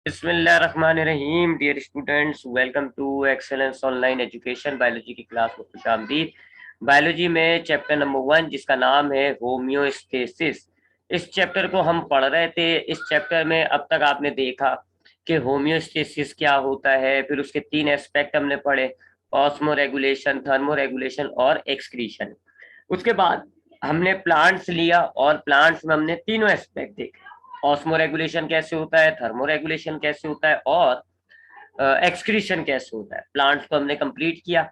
बिस्मिल्लाहिर्रहमानिर्रहीम। Dear students, welcome to excellence online education. Biology की class में खुशामदीद। बायोलॉजी में चैप्टर नंबर 1 जिसका नाम है होम्योस्टेसिस, इस चैप्टर को हम पढ़ रहे थे। इस चैप्टर में अब तक आपने देखा कि होम्योस्टेसिस क्या होता है, फिर उसके 3 एस्पेक्ट हमने पढ़े, ऑस्मो रेगुलेशन, थर्मो रेगुलेशन और एक्सक्रीशन। उसके बाद हमने प्लांट्स लिया और प्लांट्स में हमने तीनों एस्पेक्ट देखे, ऑस्मो रेगुलेशन कैसे होता है, थर्मो रेगुलेशन कैसे होता है और एक्सक्रीशन कैसे होता है। प्लांट्स को हमने कंप्लीट किया।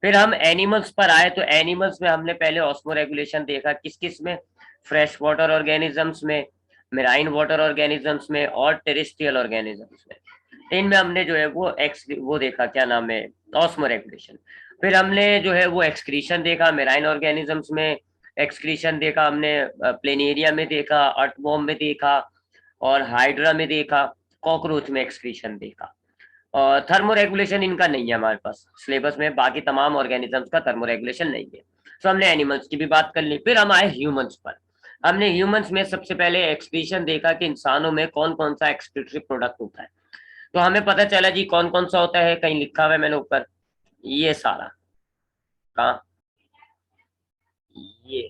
फिर हम एनिमल्स पर आए तो एनिमल्स में हमने पहले ऑस्मो रेगुलेशन देखा, किस किस में, फ्रेश वाटर ऑर्गेनिजम्स में, मेराइन वाटर ऑर्गेनिजम्स में और टेरेस्ट्रियल ऑर्गेनिजम्स में। इनमें हमने जो है वो देखा, क्या नाम है, ऑस्मो रेगुलेशन। फिर हमने जो है वो एक्सक्रीशन देखा, मेराइन ऑर्गेनिजम्स में एक्सक्रीशन देखा हमने, प्लेनेरिया में देखा, अर्थवॉर्म में देखा और हाइड्रा में देखा, कॉकरोच में एक्सक्रीशन देखा। और थर्मो रेगुलेशन इनका नहीं है हमारे पास सिलेबस में, बाकी तमाम ऑर्गेनिजम्स का थर्मो रेगुलेशन नहीं है। तो हमने एनिमल्स की भी बात कर ली। फिर हम आए ह्यूमंस पर। हमने ह्यूमंस में सबसे पहले एक्सक्रीशन देखा कि इंसानों में कौन कौन सा एक्सक्रीटरी प्रोडक्ट होता है। तो हमें पता चला जी कौन कौन सा होता है, कहीं लिखा हुआ है मैंने ऊपर, ये सारा, कहाँ, ये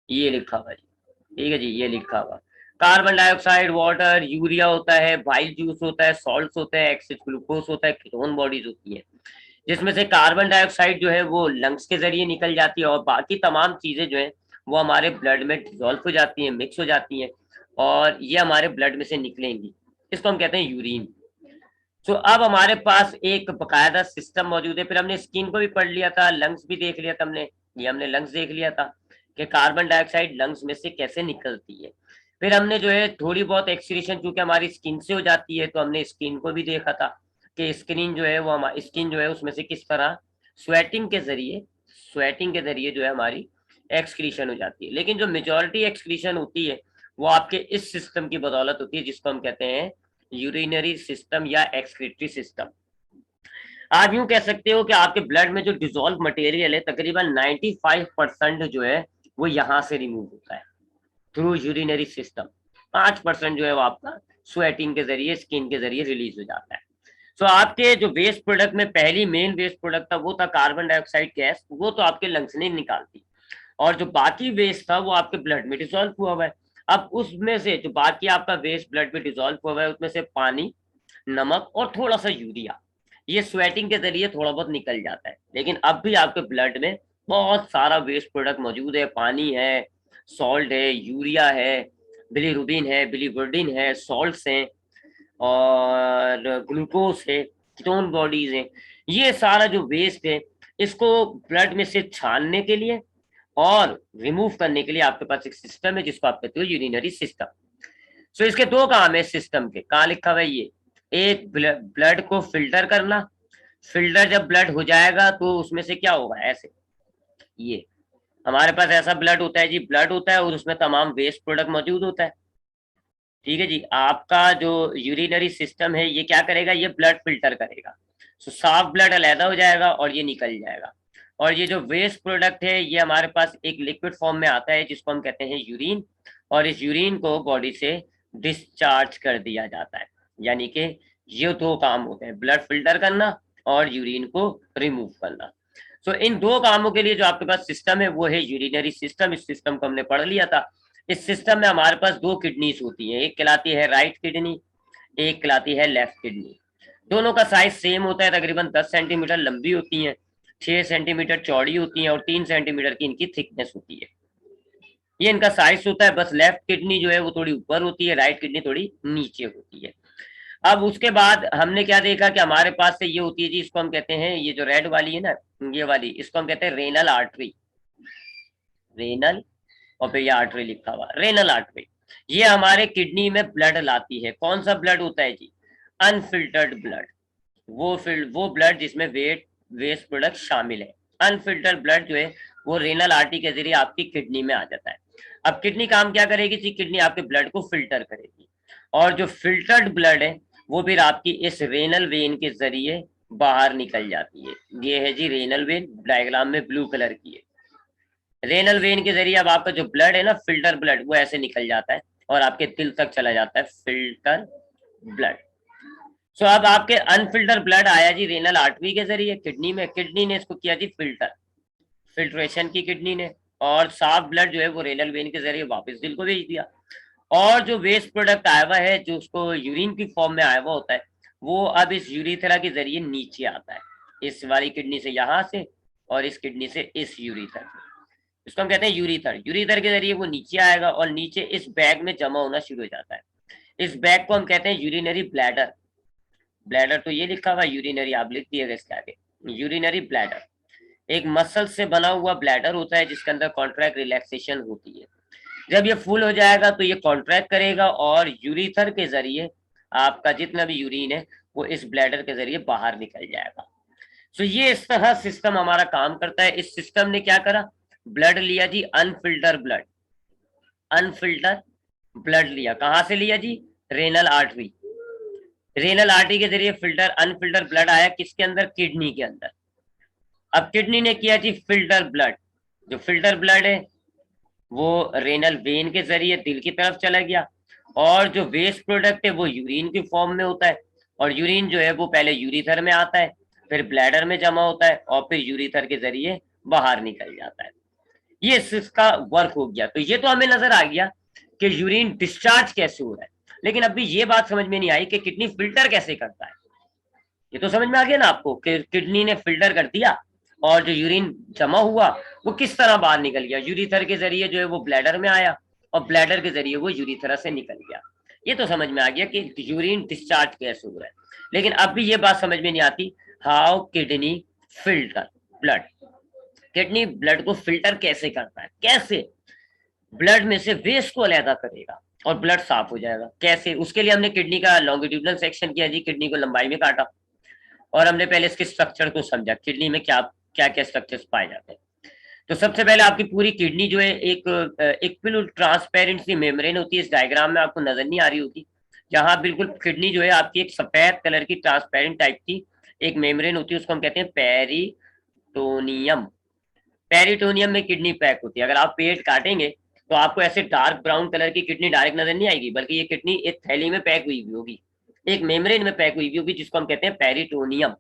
ये लिखा हुआ है जी, ठीक है जी, ये लिखा हुआ। कार्बन डाइऑक्साइड, वाटर, यूरिया होता है, बाइल जूस होता है, सॉल्ट्स होते हैं, एक्सिड ग्लूकोज होता है, कीटोन बॉडीज होती है, जिसमें से कार्बन डाइऑक्साइड जो है वो लंग्स के जरिए निकल जाती है और बाकी तमाम चीजें जो है वो हमारे ब्लड में डिजोल्व हो जाती हैं, मिक्स हो जाती हैं और ये हमारे ब्लड में से निकलेंगी। इसको हम कहते हैं यूरिन। तो अब हमारे पास एक बकायदा सिस्टम मौजूद है। फिर हमने स्किन को भी पढ़ लिया था, लंग्स भी देख लिया था हमने, ये हमने लंग्स देख लिया था कि कार्बन डाइऑक्साइड लंग्स में से कैसे निकलती है। फिर हमने जो है थोड़ी बहुत एक्सक्रीशन चूंकि हमारी स्किन से हो जाती है तो हमने स्किन को भी देखा था कि स्किन जो है वो हमारी स्किन जो है उसमें से किस तरह स्वेटिंग के जरिए जो है हमारी एक्सक्रीशन हो जाती है। लेकिन जो मेजोरिटी एक्सक्रीशन होती है वो आपके इस सिस्टम की बदौलत होती है जिसको हम कहते हैं यूरिनरी सिस्टम या एक्सक्रीटरी सिस्टम। आप यूं कह सकते हो कि आपके ब्लड में जो डिजोल्व मटेरियल है तकरीबन 95% जो है वो यहाँ से रिमूव होता है थ्रू यूरिनरी सिस्टम। 5% जो है वो आपका स्वेटिंग के जरिए, स्किन के जरिए रिलीज हो जाता है। सो आपके जो वेस्ट प्रोडक्ट में पहली मेन वेस्ट प्रोडक्ट था वो था कार्बन डाइऑक्साइड गैस, वो तो आपके लंग्स नहीं निकालती और जो बाकी वेस्ट था वो आपके ब्लड में डिजोल्व हुआ है। अब उसमें से जो बाकी आपका वेस्ट ब्लड में डिजोल्व हुआ है उसमें से पानी, नमक और थोड़ा सा यूरिया, ये स्वेटिंग के जरिए थोड़ा बहुत निकल जाता है। लेकिन अब भी आपके ब्लड में बहुत सारा वेस्ट प्रोडक्ट मौजूद है, पानी है, सॉल्ट है, यूरिया है, बिलीरुबिन है, बिलीवर्डिन है, सॉल्ट्स हैं और ग्लूकोज है, कीटोन बॉडीज हैं। ये सारा जो वेस्ट है इसको ब्लड में से छानने के लिए और रिमूव करने के लिए आपके पास एक सिस्टम है जिसको आप कहते हो यूरिनरी सिस्टम। सो इसके दो काम है सिस्टम के, कहाँ लिखा हुआ है ये, एक ब्लड को फिल्टर करना, फिल्टर जब ब्लड हो जाएगा तो उसमें से क्या होगा, ऐसे ये हमारे पास ऐसा ब्लड होता है जी, ब्लड होता है और उसमें तमाम वेस्ट प्रोडक्ट मौजूद होता है। ठीक है जी, आपका जो यूरिनरी सिस्टम है ये क्या करेगा, ये ब्लड फिल्टर करेगा। सो साफ ब्लड अलहदा हो जाएगा और ये निकल जाएगा। और ये जो वेस्ट प्रोडक्ट है ये हमारे पास एक लिक्विड फॉर्म में आता है जिसको हम कहते हैं यूरिन, और इस यूरिन को बॉडी से डिस्चार्ज कर दिया जाता है। यानी कि ये दो काम होते हैं, ब्लड फिल्टर करना और यूरिन को रिमूव करना। सो इन दो कामों के लिए जो आपके पास सिस्टम है वो है यूरिनरी सिस्टम। इस सिस्टम को हमने पढ़ लिया था। इस सिस्टम में हमारे पास दो किडनीज होती हैं, एक कहलाती है राइट किडनी, एक कहलाती है लेफ्ट किडनी। दोनों का साइज सेम होता है, तकरीबन 10 सेंटीमीटर लंबी होती हैं, 6 सेंटीमीटर चौड़ी होती हैं और 3 सेंटीमीटर की इनकी थिकनेस होती है। ये इनका साइज होता है। बस लेफ्ट किडनी जो है वो थोड़ी ऊपर होती है, राइट किडनी थोड़ी नीचे होती है। अब उसके बाद हमने क्या देखा कि हमारे पास से ये होती है जी, इसको हम कहते हैं, ये जो रेड वाली है ना, ये वाली, इसको हम कहते हैं रेनल आर्टरी। रेनल, और फिर ये आर्टरी लिखा हुआ, रेनल आर्टरी। ये हमारे किडनी में ब्लड लाती है। कौन सा ब्लड होता है जी, अनफिल्टर्ड ब्लड। वो ब्लड जिसमें वेस्ट प्रोडक्ट शामिल है। अनफिल्टर्ड ब्लड जो है वो रेनल आर्टरी के जरिए आपकी किडनी में आ जाता है। अब किडनी काम क्या करेगी जी, किडनी आपके ब्लड को फिल्टर करेगी और जो फिल्टर्ड ब्लड है वो फिर आपकी इस रेनल वेन के जरिए बाहर निकल जाती है। ये है जी रेनल वेन, डायग्राम में ब्लू कलर की है। रेनल वेन के जरिए अब आपका जो ब्लड है ना, फिल्टर ब्लड, वो ऐसे निकल जाता है और आपके दिल तक चला जाता है, फिल्टर ब्लड। सो अब आपके अनफिल्टर ब्लड आया जी रेनल आर्टरी के जरिए किडनी में, किडनी ने इसको किया जी फिल्टर, फिल्ट्रेशन की किडनी ने, और साफ ब्लड जो है वो रेनल वेन के जरिए वापस दिल को भेज दिया। और जो वेस्ट प्रोडक्ट आया हुआ है, जो उसको यूरिन की फॉर्म में आया हुआ होता है, वो अब इस यूरिथ्रा के जरिए नीचे आता है, इस वाली किडनी से यहाँ से, और इस किडनी से इस यूरिथ्रा से। इसको हम कहते हैं यूरिथर। यूरिथर के जरिए वो नीचे आएगा और नीचे इस बैग में जमा होना शुरू हो जाता है। इस बैग को हम कहते हैं यूरिनरी ब्लैडर। ब्लैडर तो ये लिखा हुआ, यूरिनरी आप लिख दिएगा इसके आगे, यूरिनरी ब्लैडर। एक मसल से बना हुआ ब्लैडर होता है जिसके अंदर कॉन्ट्रैक्ट रिलैक्सेशन होती है। जब ये फुल हो जाएगा तो ये कॉन्ट्रैक्ट करेगा और यूरिथर के जरिए आपका जितना भी यूरिन है वो इस ब्लैडर के जरिए बाहर निकल जाएगा। तो ये इस तरह सिस्टम हमारा काम करता है। इस सिस्टम ने क्या करा, ब्लड लिया जी, अनफिल्टर ब्लड, अनफिल्टर ब्लड लिया, कहां से लिया जी, रेनल आर्टरी। रेनल आर्टरी के जरिए फिल्टर अनफिल्टर ब्लड आया किसके अंदर, किडनी के अंदर। अब किडनी ने किया जी फिल्टर ब्लड, जो फिल्टर ब्लड है वो रेनल वेन के जरिए दिल की तरफ चला गया, और जो वेस्ट प्रोडक्ट है वो यूरिन की फॉर्म में होता है, और यूरिन जो है वो पहले यूरिथर में आता है, फिर ब्लैडर में जमा होता है, और फिर यूरिथर के जरिए बाहर निकल जाता है। ये इसका वर्क हो गया। तो ये तो हमें नजर आ गया कि यूरिन डिस्चार्ज कैसे हो रहा है, लेकिन अभी ये बात समझ में नहीं आई कि किडनी फिल्टर कैसे करता है। ये तो समझ में आ गया ना आपको कि किडनी ने फिल्टर कर दिया, और जो यूरिन जमा हुआ वो किस तरह बाहर निकल गया, यूरिथर के जरिए जो है वो ब्लैडर में आया, और ब्लैडर के जरिए वो यूरिथरा से निकल गया। ये तो समझ में आ गया कि यूरिन डिस्चार्ज कैसे हो रहा है, लेकिन अब भी ये बात समझ में नहीं आती, how kidney filter blood, kidney blood को फिल्टर कैसे करता है, कैसे ब्लड में से वेस्ट को अलहदा करेगा और ब्लड साफ हो जाएगा, कैसे। उसके लिए हमने किडनी का लॉन्गिट्यूडनल सेक्शन किया जी, किडनी को लंबाई में काटा, और हमने पहले इसके स्ट्रक्चर को समझा, किडनी में क्या क्या क्या स्ट्रक्चर्स पाए जाते हैं। तो सबसे पहले आपकी पूरी किडनी जो है एक एक बिल्कुल ट्रांसपेरेंट सी मेम्ब्रेन होती है, इस डायग्राम में आपको नजर नहीं आ रही होती, जहां बिल्कुल किडनी जो है आपकी एक सफेद कलर की ट्रांसपेरेंट टाइप की एक मेम्ब्रेन होती है, उसको हम कहते हैं पेरिटोनियम। पेरिटोनियम में किडनी पैक होती है। अगर आप पेट काटेंगे तो आपको ऐसे डार्क ब्राउन कलर की किडनी डायरेक्ट नजर नहीं आएगी, बल्कि ये किडनी एक थैली में पैक हुई होगी, एक मेम्ब्रेन में पैक हुई होगी, जिसको हम कहते हैं पेरिटोनियम।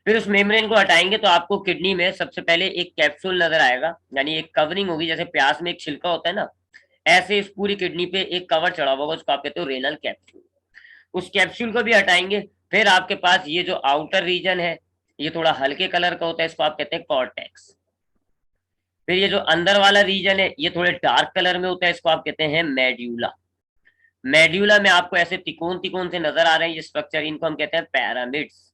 फिर उस मेम्ब्रेन को हटाएंगे तो आपको किडनी में सबसे पहले एक कैप्सूल नजर आएगा, यानी एक कवरिंग होगी, जैसे प्याज में एक छिलका होता है ना, ऐसे इस पूरी किडनी पे एक कवर चढ़ा हुआ होगा, उसको आप कहते हो रेनल कैप्सूल। उस कैप्सूल को भी हटाएंगे, फिर आपके पास ये जो आउटर रीजन है ये थोड़ा हल्के कलर का होता है, इसको आप कहते हैं कॉर्टेक्स। फिर ये जो अंदर वाला रीजन है ये थोड़े डार्क कलर में होता है, इसको आप कहते हैं मेड्यूला। मेड्यूला में आपको ऐसे तिकोन तिकोन से नजर आ रहे हैं ये स्ट्रक्चर, इनको हम कहते हैं पैरामिड्स।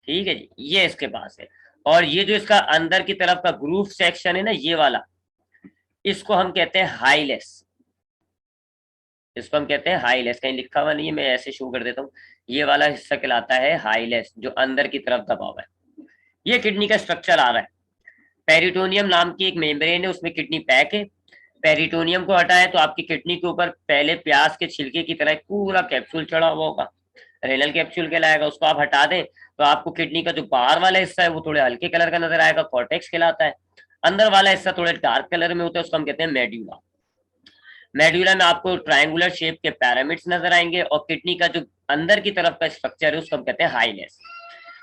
ठीक है जी, ये इसके पास है। और ये जो इसका अंदर की तरफ का ग्रूव सेक्शन है ना, ये वाला, इसको हम कहते हैं हाइलेस। इसको हम कहते हैं हाइलेस, कहीं लिखा हुआ नहीं है, मैं ऐसे शो कर देता हूँ। ये वाला हिस्सा कहलाता है हाइलेस, जो अंदर की तरफ दबा हुआ है। ये किडनी का स्ट्रक्चर आ रहा है। पेरिटोनियम नाम की एक मेम्ब्रेन है, उसमें किडनी पैक है। पेरिटोनियम को हटाए तो आपकी किडनी के ऊपर पहले प्याज के छिलके की तरह एक पूरा कैप्सूल चढ़ा हुआ होगा, रेनल कैप्सूल कहलाएगा। उसको आप हटा दें तो आपको किडनी का जो बाहर वाला हिस्सा है वो थोड़े हल्के कलर का नजर आएगा, कॉर्टेक्स कहलाता है। अंदर वाला हिस्सा थोड़े डार्क कलर में होता है, उसको हम कहते हैं मेड्यूला। मेड्यूला में आपको ट्रायंगुलर शेप के पैरामिड्स नजर आएंगे, और किडनी का जो अंदर की तरफ का स्ट्रक्चर है उसको हम कहते हैं हाइलेस।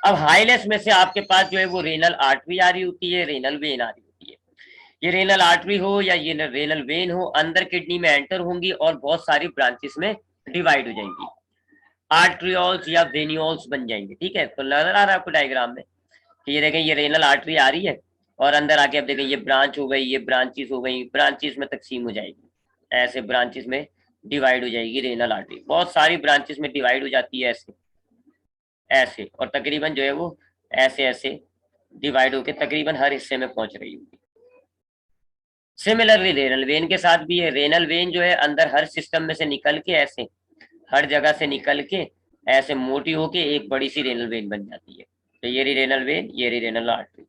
अब हाइलेस में से आपके पास जो है वो रेनल आर्टरी आ रही होती है, रेनल वेन आ रही होती है। ये रेनल आर्टरी हो या ये रेनल वेन हो, अंदर किडनी में एंटर होंगी और बहुत सारी ब्रांचेस में डिवाइड हो जाएंगी, आर्ट्रियोल्स या वेन्यूल्स बन जाएंगे। ठीक है, तो नजर आ रहा है आपको डायग्राम में कि ये देखें ये रेनल आर्टरी आ रही है, और अंदर आके अब देखें ये ब्रांच हो गई, ये ब्रांचेस हो गई, ब्रांचेस में तकसीम हो जाएगी, ऐसे ब्रांचेस में डिवाइड हो जाएगी रेनल आर्टरी, बहुत सारी ब्रांचेस में डिवाइड हो जाती है ऐसे ऐसे, और तकरीबन जो है वो ऐसे ऐसे डिवाइड होकर तकरीबन हर हिस्से में पहुंच रही होगी। सिमिलरली रेनल वेन के साथ भी है। रेनल वेन जो है अंदर हर सिस्टम में से निकल के ऐसे हर जगह से निकल के ऐसे मोटी होके एक बड़ी सी रेनल वेन बन जाती है। तो ये रही रेनल वेन, ये रही रेनल आर्टरी।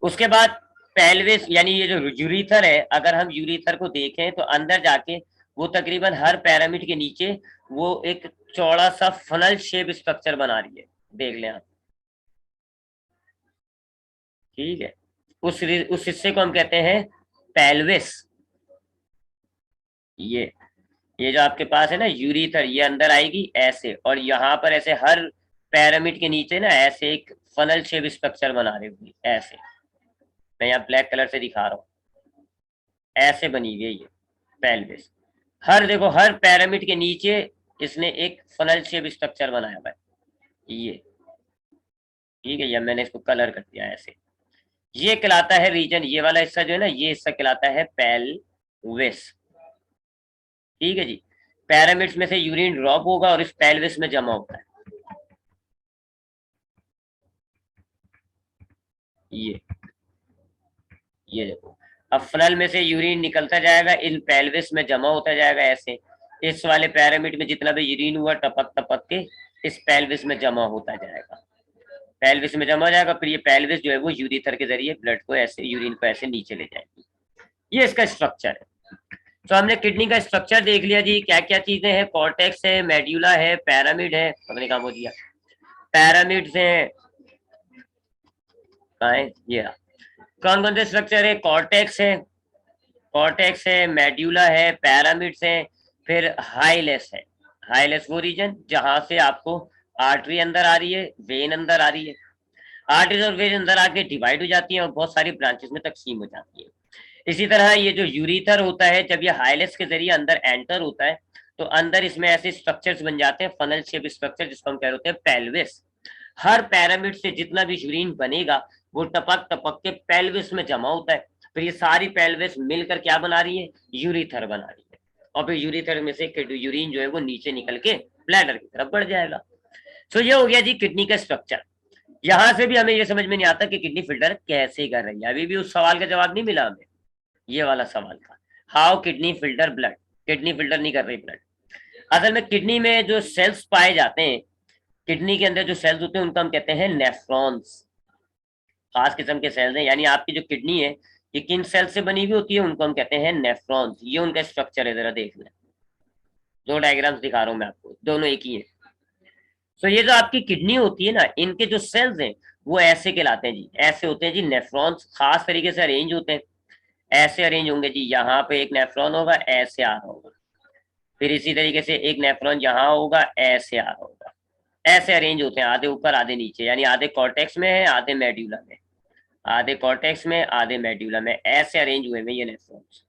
उसके बाद पेल्विस यानी ये जो यूरिथर है, अगर हम यूरिथर को देखें तो अंदर जाके वो तकरीबन हर पैरामिड के नीचे वो एक चौड़ा सा फनल शेप स्ट्रक्चर बना रही है, देख लें आप। ठीक है, उस हिस्से को हम कहते हैं पेल्विस। ये ये जो आपके पास है ना यूरीथर, ये अंदर आएगी ऐसे, और यहाँ पर ऐसे हर पैरामिड के नीचे ना ऐसे एक फनल शेप स्ट्रक्चर बना रही होगी ऐसे। मैं यहाँ ब्लैक कलर से दिखा रहा हूँ, ऐसे बनी हुई है ये पेल्विस। हर देखो हर पैरामिड के नीचे इसने एक फनल शेप स्ट्रक्चर बनाया हुआ है ये, ठीक है। या मैंने इसको कलर कर दिया ऐसे। ये कहलाता है रीजन, ये वाला हिस्सा जो है ना, ये हिस्सा कहलाता है पेल्विस, ठीक है जी। पैरामिड्स में से यूरिन ड्रॉप होगा और इस पेल्विस में जमा होता है ये ये देखो। अब फनल में से यूरिन निकलता जाएगा, इन पेल्विस में जमा होता जाएगा ऐसे। इस वाले पैरामिड में जितना भी यूरिन हुआ टपक टपक के इस पेल्विस में जमा होता जाएगा, पेल्विस में जमा हो जाएगा। फिर ये पेल्विस जो है वो यूरिथर के जरिए ब्लड को ऐसे, यूरिन को ऐसे नीचे ले जाएगी। ये इसका स्ट्रक्चर है। तो हमने किडनी का स्ट्रक्चर देख लिया जी, क्या क्या चीजें हैं, कॉर्टेक्स है, मेड्यूला है, पैरामिड है, हमने कहा बोल दिया पैरामिड्स हैं, कहाँ है ये, कौन कौन से स्ट्रक्चर है, कॉर्टेक्स है, कॉर्टेक्स है, मेड्यूला है, पैरामिड्स है, फिर हाइलेस है। हाइलेस वो रीजन जहां से आपको आर्टरी अंदर आ रही है, वेन अंदर आ रही है, आर्टरीज और वेन अंदर आके डिवाइड हो जाती है और बहुत सारी ब्रांचेस में तकसीम हो जाती है। इसी तरह ये जो यूरीथर होता है, जब ये हाइलेस के जरिए अंदर एंटर होता है तो अंदर इसमें ऐसे स्ट्रक्चर्स बन जाते हैं, फनल शेप स्ट्रक्चर, जिसको हम कह रहे हैं पेल्विस। हर पैरामिड से जितना भी यूरिन बनेगा वो टपक टपक के पेल्विस में जमा होता है। फिर ये सारी पेल्विस मिलकर क्या बना रही है, यूरीथर बना रही है, और फिर यूरीथर में से यूरिन जो है वो नीचे निकल के ब्लैडर की तरफ बढ़ जाएगा। तो ये हो गया जी किडनी का स्ट्रक्चर। यहां से भी हमें ये समझ में नहीं आता कि किडनी फिल्टर कैसे कर रही है, अभी भी उस सवाल का जवाब नहीं मिला हमें। ये वाला सवाल था, how kidney filter blood, kidney filter नहीं कर रही ब्लड। असल में किडनी में जो सेल्स पाए जाते हैं, किडनी के अंदर जो सेल्स होते हैं उनको हम कहते हैं नेफ्रॉन्स, खास किस्म के सेल्स हैं। यानी आपकी जो किडनी है ये किन सेल से बनी हुई होती है, उनको हम कहते हैं नेफ्रॉन्स। ये उनका स्ट्रक्चर है, जरा देख लें, दो डायग्राम्स दिखा रहा हूं मैं आपको, दोनों एक ही है। तो ये जो आपकी किडनी होती है ना, इनके जो सेल्स हैं वो ऐसे कहलाते हैं जी, ऐसे होते हैं जी नेफ्रॉन्स, खास तरीके से अरेंज होते हैं, ऐसे अरेंज होंगे जी। यहाँ पे एक नेफ्रॉन होगा, ऐसे आ रहा होगा, फिर इसी तरीके से एक नेफ्रॉन यहाँ होगा, ऐसे आ रहा होगा, ऐसे अरेंज होते हैं, आधे ऊपर आधे नीचे, यानी आधे कॉर्टेक्स में है आधे मेड्यूला में, आधे कॉर्टेक्स में आधे मेड्यूला में, ऐसे अरेंज हुए हैं ये नेफ्रॉन्स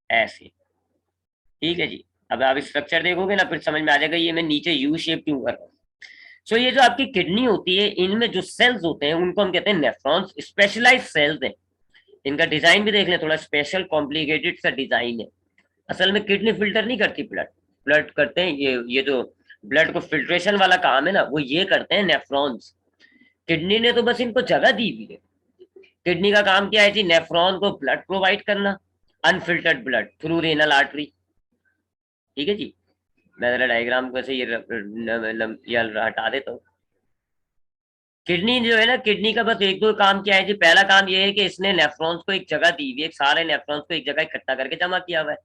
ऐसे, ठीक है जी। अब आप स्ट्रक्चर देखोगे ना फिर समझ में आ जाएगा ये मैं नीचे यू शेप क्यों कर रहा हूँ। सो ये जो आपकी किडनी होती है इनमें जो सेल्स होते हैं उनको हम कहते हैं नेफ्रॉन्स, स्पेशलाइज सेल्स हैं। इनका डिजाइन भी देख लें, थोड़ा स्पेशल कॉम्प्लिकेटेड सा डिजाइन है। असल में किडनी फिल्टर नहीं करती ब्लड, ब्लड करते हैं ये जो ब्लड को फिल्ट्रेशन वाला काम है ना वो ये करते हैं नेफ्रॉन्स। किडनी ने तो बस इनको जगह दी हुई है। किडनी का काम क्या है जी, नेफ्रॉन को ब्लड प्रोवाइड करना, unfiltered blood through renal artery, ठीक है जी। मैं जरा डायग्राम को ऐसे ये हटा देता हूँ। किडनी जो है ना, किडनी का बस एक दो काम क्या है जी, पहला काम ये है कि इसने नेफ्रॉन्स को एक जगह दी हुई है, सारे नेफ्रॉन्स को एक जगह इकट्ठा करके जमा किया हुआ है।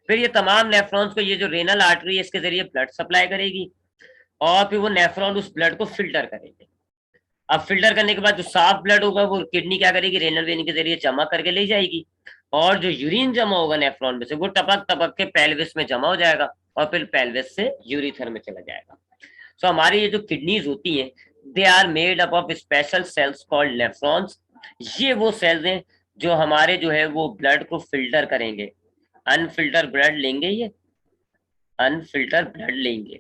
फिर ये तमाम नेफ्रॉन्स को ये जो रेनल आर्टरी है इसके जरिए ब्लड सप्लाई करेगी, और फिर वो नेफ्रॉन उस ब्लड को फिल्टर करेंगे। अब फिल्टर करने के बाद जो साफ ब्लड होगा वो किडनी क्या करेगी, रेनल वेन के जरिए जमा करके ले जाएगी, और जो यूरिन जमा होगा नेफ्रॉन में से वो टपक टपक के पेल्विस में जमा हो जाएगा, और फिर पेल्विस से यूरिथर में चला जाएगा। सो हमारी ये जो किडनीज होती हैं they are made up of special cells called nephrons. ये वो सेल्स हैं जो हमारे जो है वो ब्लड को फिल्टर करेंगे, अनफिल्टर ब्लड लेंगे, ये अनफिल्टर ब्लड लेंगे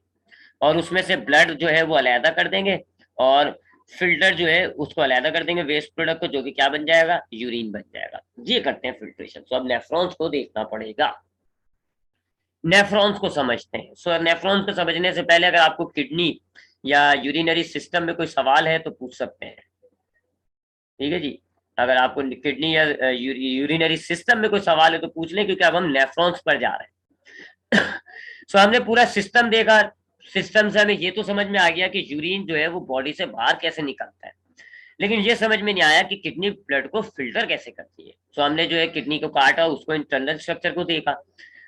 और उसमें से ब्लड जो है वो अलहदा कर देंगे, और फिल्टर जो है उसको अलहदा कर देंगे वेस्ट प्रोडक्ट को, जो कि क्या बन जाएगा, यूरिन बन जाएगा। ये करते हैं फिल्ट्रेशन। तो अब नेफ्रॉन्स को देखना पड़ेगा, नेफ्रॉन्स को समझते हैं। सो नेफ्रॉन्स को समझने से पहले अगर आपको किडनी या यूरिनरी सिस्टम में कोई सवाल है तो पूछ सकते हैं, ठीक है जी। अगर आपको किडनी या यूरिनरी सिस्टम में कोई सवाल है तो पूछ लें, क्योंकि अब हम नेफ्रॉन्स पर जा रहे हैं। सो हमने पूरा सिस्टम देखा, सिस्टम से हमें ये तो समझ में आ गया कि यूरिन जो है वो बॉडी से बाहर कैसे निकलता है, लेकिन ये समझ में नहीं आया कि किडनी ब्लड को फिल्टर कैसे करती है। तो हमने जो है किडनी को काटा, उसको इंटरनल स्ट्रक्चर को देखा,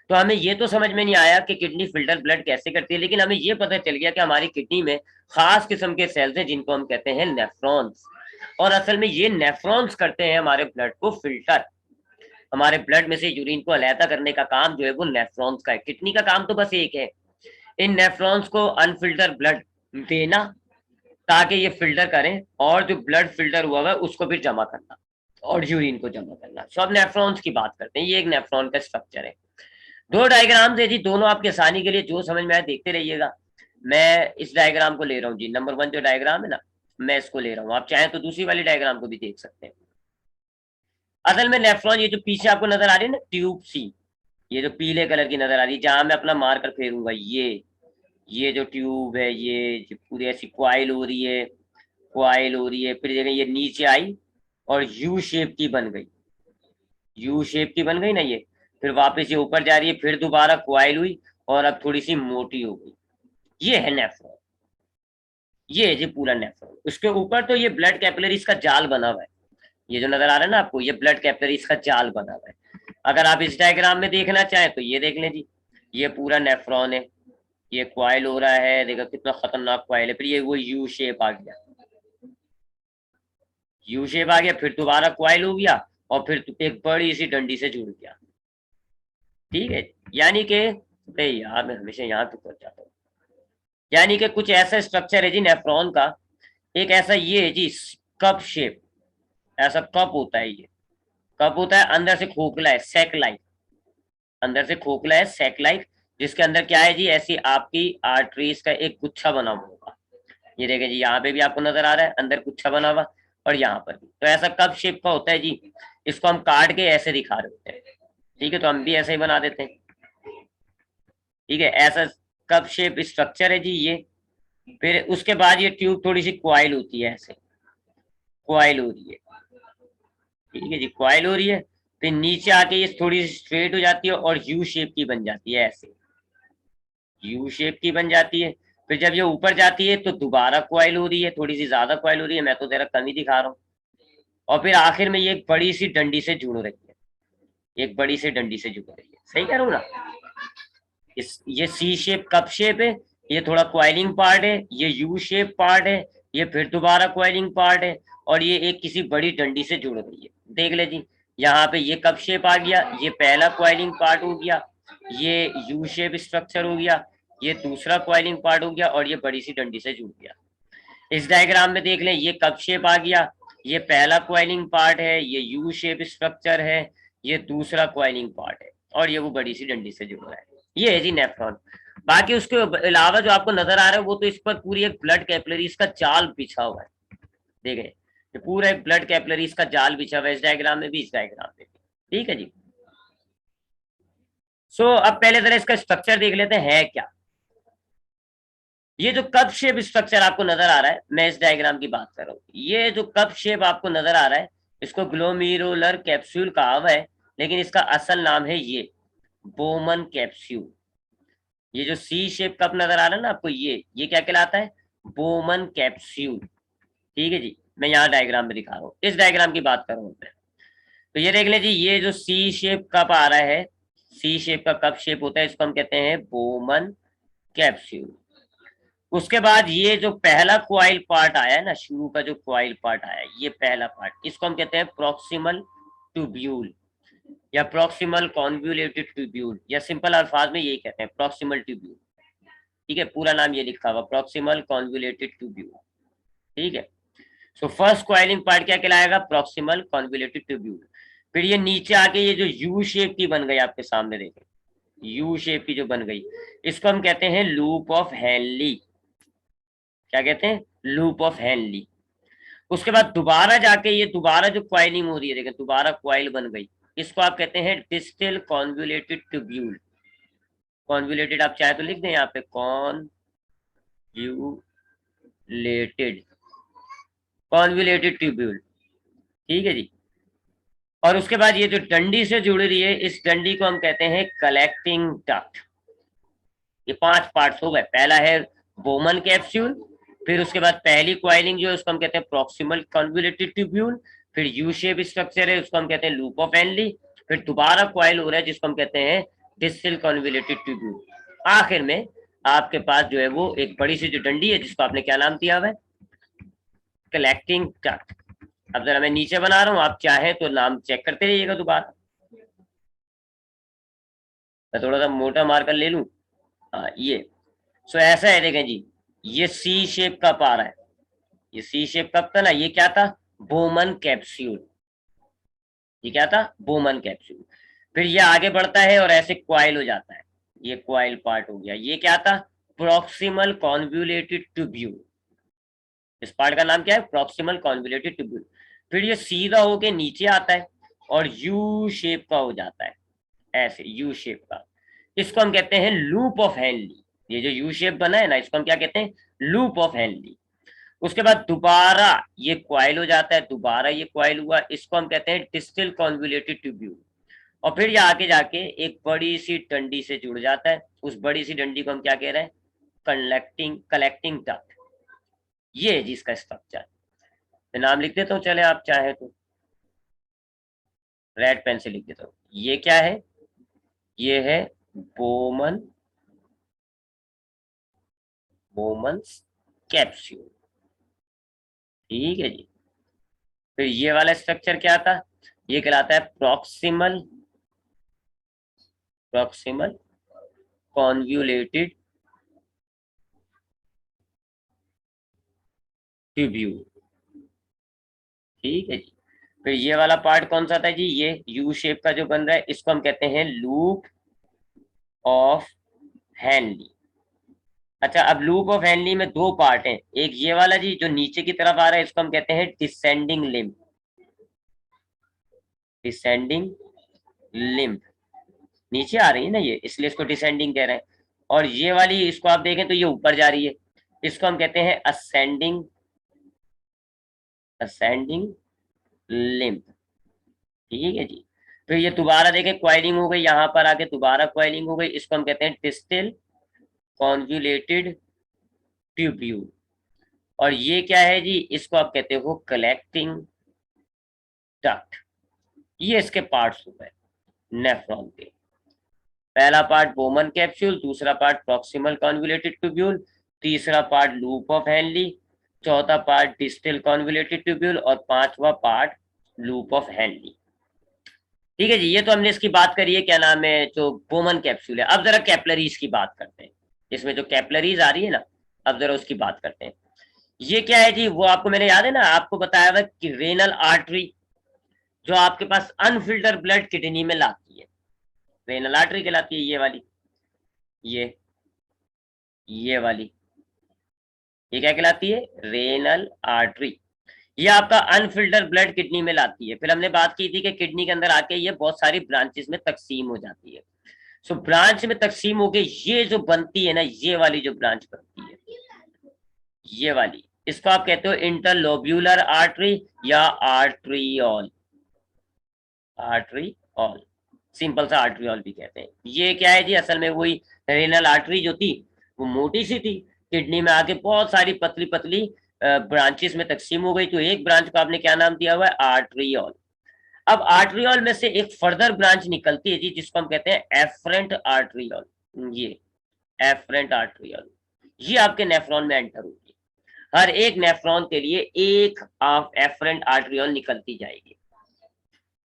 तो हमें ये तो समझ में नहीं आया कि किडनी फिल्टर ब्लड कैसे करती है, लेकिन हमें ये पता चल गया कि हमारी किडनी में खास किस्म के सेल्स हैं जिनको हम कहते हैं नेफ्रॉन्स, और असल में ये नेफ्रॉन्स करते हैं हमारे ब्लड को फिल्टर। हमारे ब्लड में से यूरिन को अलहदा करने का काम जो है वो नेफ्रॉन्स का है। किडनी का काम तो बस एक है, इन नेफ्रॉन्स को अनफिल्टर ब्लड देना ताकि ये फिल्टर करें, और जो ब्लड फिल्टर हुआ है उसको फिर जमा करना और यूरिन को जमा करना। सो अब नेफ्रॉन्स की बात करते हैं। ये एक नेफ्रॉन का स्ट्रक्चर है। दो डायग्राम्स है जी, दोनों आपकी आसानी के लिए जो समझ में आए देखते रहिएगा। मैं इस डायग्राम को ले रहा हूँ जी, नंबर 1 जो डायग्राम है ना, मैं इसको ले रहा हूँ। आप चाहें तो दूसरी वाली डायग्राम को भी देख सकते हैं। असल में नेफ्रॉन, ये जो पीछे आपको नजर आ रही है ना ट्यूब सी, ये जो पीले कलर की नजर आ रही है, जहां मैं अपना मार्कर फेरूंगा, ये जो ट्यूब है, ये पूरी ऐसी क्वाइल हो रही है, क्वाइल हो रही है, फिर जगह ये नीचे आई और यू शेप की बन गई, यू शेप की बन गई ना ये, फिर वापस ये ऊपर जा रही है, फिर दोबारा क्वाइल हुई और अब थोड़ी सी मोटी हो गई। ये है नेफ्रॉन, ये है जी पूरा नेफ्रॉन। उसके ऊपर तो ये ब्लड कैपिलरीज का जाल बना हुआ है, ये जो नजर आ रहा है ना आपको, ये ब्लड कैपिलरीज का जाल बना हुआ है। अगर आप इस डायग्राम में देखना चाहें तो ये देख लें जी, ये पूरा नेफ्रॉन है, ये क्वाइल हो रहा है, देखो कितना खतरनाक क्वाइल है, फिर ये वो यू शेप आ गया, यू शेप आ गया, फिर दोबारा क्वाइल हो गया और फिर एक बड़ी सी डंडी से जुड़ गया। ठीक है, यानी कि यार मैं हमेशा यहाँ तो पहुंच जाता हूँ। यानी कि कुछ ऐसा स्ट्रक्चर है जी नेफ्रॉन का, एक ऐसा ये है जी कप शेप, ऐसा कप होता है, ये कप होता है, अंदर से खोखला है, सैक लाइक, अंदर से खोखला है, सैक लाइक, जिसके अंदर क्या है जी, ऐसी आपकी आर्टरीज का एक गुच्छा बना हुआ होगा। ये देखें जी, यहाँ पे भी आपको नजर आ रहा है अंदर गुच्छा बना हुआ, और यहाँ पर भी। तो ऐसा कप शेप का होता है जी, इसको हम काट के ऐसे दिखा रहे होते हैं। ठीक है, तो हम भी ऐसे ही बना देते हैं। ठीक है, ऐसा कप शेप स्ट्रक्चर है जी ये। फिर उसके बाद ये ट्यूब थोड़ी सी क्वाइल होती है, ऐसे क्वाइल हो रही है। ठीक है जी, क्वाइल हो रही है, फिर नीचे आके ये थोड़ी सी स्ट्रेट हो जाती है और यू शेप की बन जाती है, ऐसे यू शेप की बन जाती है। फिर जब ये ऊपर जाती है तो दोबारा क्वाइल हो रही है, थोड़ी सी ज्यादा क्वाइल हो रही है, मैं तो जरा कम ही दिखा रहा हूँ। और फिर आखिर में ये एक बड़ी सी डंडी से जुड़ रही है, एक बड़ी सी डंडी से जुड़ रही है। सही कह रहा हूँ ना? ये सी शेप कप शेप है, ये थोड़ा क्वाइलिंग पार्ट है, ये यू शेप पार्ट है, ये फिर दोबारा क्वाइलिंग पार्ट है, और ये एक किसी बड़ी डंडी से जुड़ रही है। देख ले जी, यहाँ पे ये कप शेप आ गया, ये पहला क्वाइलिंग पार्ट हो गया, ये यू शेप स्ट्रक्चर हो गया, ये दूसरा क्वाइलिंग पार्ट हो गया, और ये बड़ी सी डंडी से जुड़ गया। इस डायग्राम में देख लें, ये कप शेप आ गया, ये पहला क्वाइलिंग पार्ट है, ये यू शेप स्ट्रक्चर है, ये दूसरा क्वाइलिंग पार्ट है, और ये वो बड़ी सी डंडी से जुड़ रहा है। ये है जी नेफ्रॉन। बाकी उसके अलावा जो आपको नजर आ रहा है वो तो इस पर पूरी एक ब्लड कैपिलरीज का जाल बिछा हुआ है। देखें, ये पूरा एक ब्लड कैपिलरीज का जाल बिछा हुआ है, इस डायग्राम में भी, इस डायग्राम में भी। ठीक है जी। सो अब पहले जरा इसका स्ट्रक्चर देख लेते हैं क्या। ये जो कप शेप स्ट्रक्चर आपको नजर आ रहा है, मैं इस डायग्राम की बात कर रहा हूँ, ये जो कप शेप आपको नजर आ रहा है, इसको ग्लोमेरुलर कैप्सूल कहा हुआ है, लेकिन इसका असल नाम है ये बोमन कैप्सूल। ये जो सी शेप कप नजर आ रहा है ना आपको, ये क्या कहलाता है? Bowman capsule. ठीक है जी, मैं यहाँ डायग्राम में दिखा रहा हूँ, इस डायग्राम की बात कर रहा हूँ मैं। तो ये देख लें जी, ये जो सी शेप कप आ रहा है, सी शेप का कप शेप होता है, इसको हम कहते हैं बोमन कैप्सूल। उसके बाद ये जो पहला क्वाइल पार्ट आया है ना, शुरू का जो क्वाइल पार्ट आया है, ये पहला पार्ट, इसको हम कहते हैं प्रॉक्सिमल ट्यूब्यूल या प्रॉक्सिमल कॉन्वोल्यूटेड ट्यूब्यूल, या सिंपल अल्फाज में यही कहते हैं प्रॉक्सिमल ट्यूब्यूल। ठीक है, पूरा नाम ये लिखा हुआ प्रॉक्सिमल कॉन्वोल्यूटेड ट्यूब्यूल। ठीक है, सो फर्स्ट क्वाइलिंग पार्ट क्या कहलाएगा? Proximal convoluted tubule. फिर ये नीचे आके ये जो यू शेप की बन गई, आपके सामने देखें, यू शेप की जो बन गई, इसको हम कहते हैं लूप ऑफ हेनली। क्या कहते हैं? Loop of Henley. उसके बाद दोबारा जाके ये दोबारा जो क्वाइलिंग हो रही है, देखें दोबारा क्वाइल बन गई, इसको आप कहते हैं डिस्टल कॉन्वोल्यूटेड ट्यूब्यूल। कॉन्वोल्यूटेड आप चाहे तो लिख दें यहाँ पे, कॉन्वोल्यूटेड, कॉन्वोल्यूटेड ट्यूब्यूल। ठीक है जी। और उसके बाद ये जो डंडी से जुड़ रही है, इस डंडी को हम कहते हैं कलेक्टिंग डक्ट। ये 5 पार्ट्स हो गए। पहला है बोमन कैप्सूल, फिर उसके बाद पहली क्वाइलिंग जो है उसको हम कहते हैं प्रॉक्सिमल कॉन्वोल्यूटेड ट्यूब्यूल, फिर यू शेप स्ट्रक्चर है उसको हम कहते हैं लूप ऑफ हेनली, फिर दोबारा क्वाइल हो रहा है जिसको हम कहते हैं डिस्टल कॉन्वोल्यूटेड ट्यूब्यूल। आखिर में आपके पास जो है वो एक बड़ी सी जो डंडी है जिसको आपने क्या नाम दिया हुआ है? Collecting duct. अब जरा मैं नीचे बना रहा हूँ, आप चाहें तो नाम चेक करते रहिएगा दोबारा। मैं थोड़ा सा मोटा मार्कर ले लूं। हाँ ये, सो ऐसा है, देखें जी, ये सी शेप का पारा है। ये सी शेप कप था ना, ये क्या था, बोमन कैप्सूल। ये क्या था, बोमन कैप्सूल। फिर ये आगे बढ़ता है और ऐसे क्वाइल हो जाता है, ये क्वाइल पार्ट हो गया। ये क्या था, प्रॉक्सिमल कॉन्वुलेटेड ट्यूब्यूल। इस पार्ट का नाम क्या है, प्रॉक्सिमल कॉन्वुलेटेड ट्यूब्यूल। फिर ये सीधा होके नीचे आता है और यू शेप का हो जाता है, ऐसे यू शेप का। इसको हम कहते हैं लूप ऑफ हेनली। ये जो यू शेप बना है ना, इसको हम क्या कहते हैं, लूप ऑफ हेनली। उसके बाद दोबारा ये क्वाइल हो जाता है, दोबारा ये क्वाइल हुआ, इसको हम कहते हैं डिस्टल कॉन्वुलेटेड ट्यूब्यूल। और फिर ये आगे जाके एक बड़ी सी डंडी से जुड़ जाता है। उस बड़ी सी डंडी को हम क्या कह रहे हैं, कलेक्टिंग डक्ट। ये है जिसका स्ट्रक्चर। तो नाम लिख देता हूँ, चले आप चाहे तो रेड पेन से लिख देता हूँ। ये क्या है, ये है बोमन बोमन्स कैप्सूल। ठीक है जी। फिर ये वाला स्ट्रक्चर क्या था, ये कहलाता है प्रॉक्सिमल कॉन्व्यूलेटेड ट्यूब्यूल। ठीक है जी। फिर ये वाला पार्ट कौन सा था जी, ये यू शेप का जो बन रहा है, इसको हम कहते हैं लूप ऑफ हेनली। अच्छा, अब लूप ऑफ हेनली में दो पार्ट हैं। एक ये वाला जी जो नीचे की तरफ आ रहा है, इसको हम कहते हैं डिसेंडिंग लिम्ब। डिसेंडिंग लिम्ब, नीचे आ रही है ना ये, इसलिए इसको डिसेंडिंग कह रहे हैं। और ये वाली, इसको आप देखें तो ये ऊपर जा रही है, इसको हम कहते हैं असेंडिंग असेंडिंग लिम्ब। ठीक है जी। फिर ये दोबारा देखें क्वाइलिंग हो गई, यहाँ पर आके दोबारा क्वाइलिंग हो गई, इसको हम कहते हैं डिस्टल कॉन्वुलेटेड ट्यूब्यूल। और ये क्या है जी, इसको आप कहते हो कलेक्टिंग डक्ट। ये इसके पार्ट्स हो गए नेफ्रॉन के। पहला पार्ट बोमन कैप्सूल, दूसरा पार्ट प्रॉक्सिमल कॉन्वुलेटेड ट्यूब्यूल, तीसरा पार्ट लूप ऑफ हेनली, चौथा पार्ट डिस्टल कॉन्वुलेटेड ट्यूब्यूल और पांचवा पार्ट लूप ऑफ हेनली। ठीक है जी। ये तो हमने इसकी बात करी है, क्या नाम है, जो बोमन कैप्सूल है। अब जरा कैपलरीज की बात करते हैं, इसमें जो कैपलरीज आ रही है ना, अब जरा उसकी बात करते हैं। ये क्या है जी, वो आपको मैंने याद है ना, आपको बताया हुआ कि रेनल आर्टरी जो आपके पास अनफिल्टर ब्लड किडनी में लाती है, रेनल आर्टरी कहलाती है। ये वाली, ये ये वाली, ये क्या कहलाती है, रेनल आर्टरी। ये आपका अनफिल्टर ब्लड किडनी में लाती है। फिर हमने बात की थी कि किडनी के अंदर आके ये बहुत सारी ब्रांचेस में तकसीम हो जाती है। सो ब्रांच में तकसीम होके ये जो बनती है ना, ये वाली जो ब्रांच बनती है, ये वाली, इसको आप कहते हो इंटरलोब्यूलर आर्टरी या आर्ट्रियोल। आर्ट्रियोल, सिंपल सा आर्ट्रियोल भी कहते हैं। ये क्या है जी, असल में वही रेनल आर्टरी जो थी वो मोटी सी थी, किडनी में आके बहुत सारी पतली पतली ब्रांचेस में तकसीम हो गई, तो एक ब्रांच को आपने क्या नाम दिया हुआ है, आर्ट्रियोल। अब आर्ट्रियोल में से एक फर्दर ब्रांच निकलती है जी, जिसको हम कहते हैं एफरेंट आर्ट्रियोल। ये एफरेंट आर्ट्रियोल, ये आपके नेफ्रॉन में एंटर होगी। हर एक नेफ्रॉन के लिए एक ऑफ एफरेंट आर्ट्रियोल निकलती जाएगी।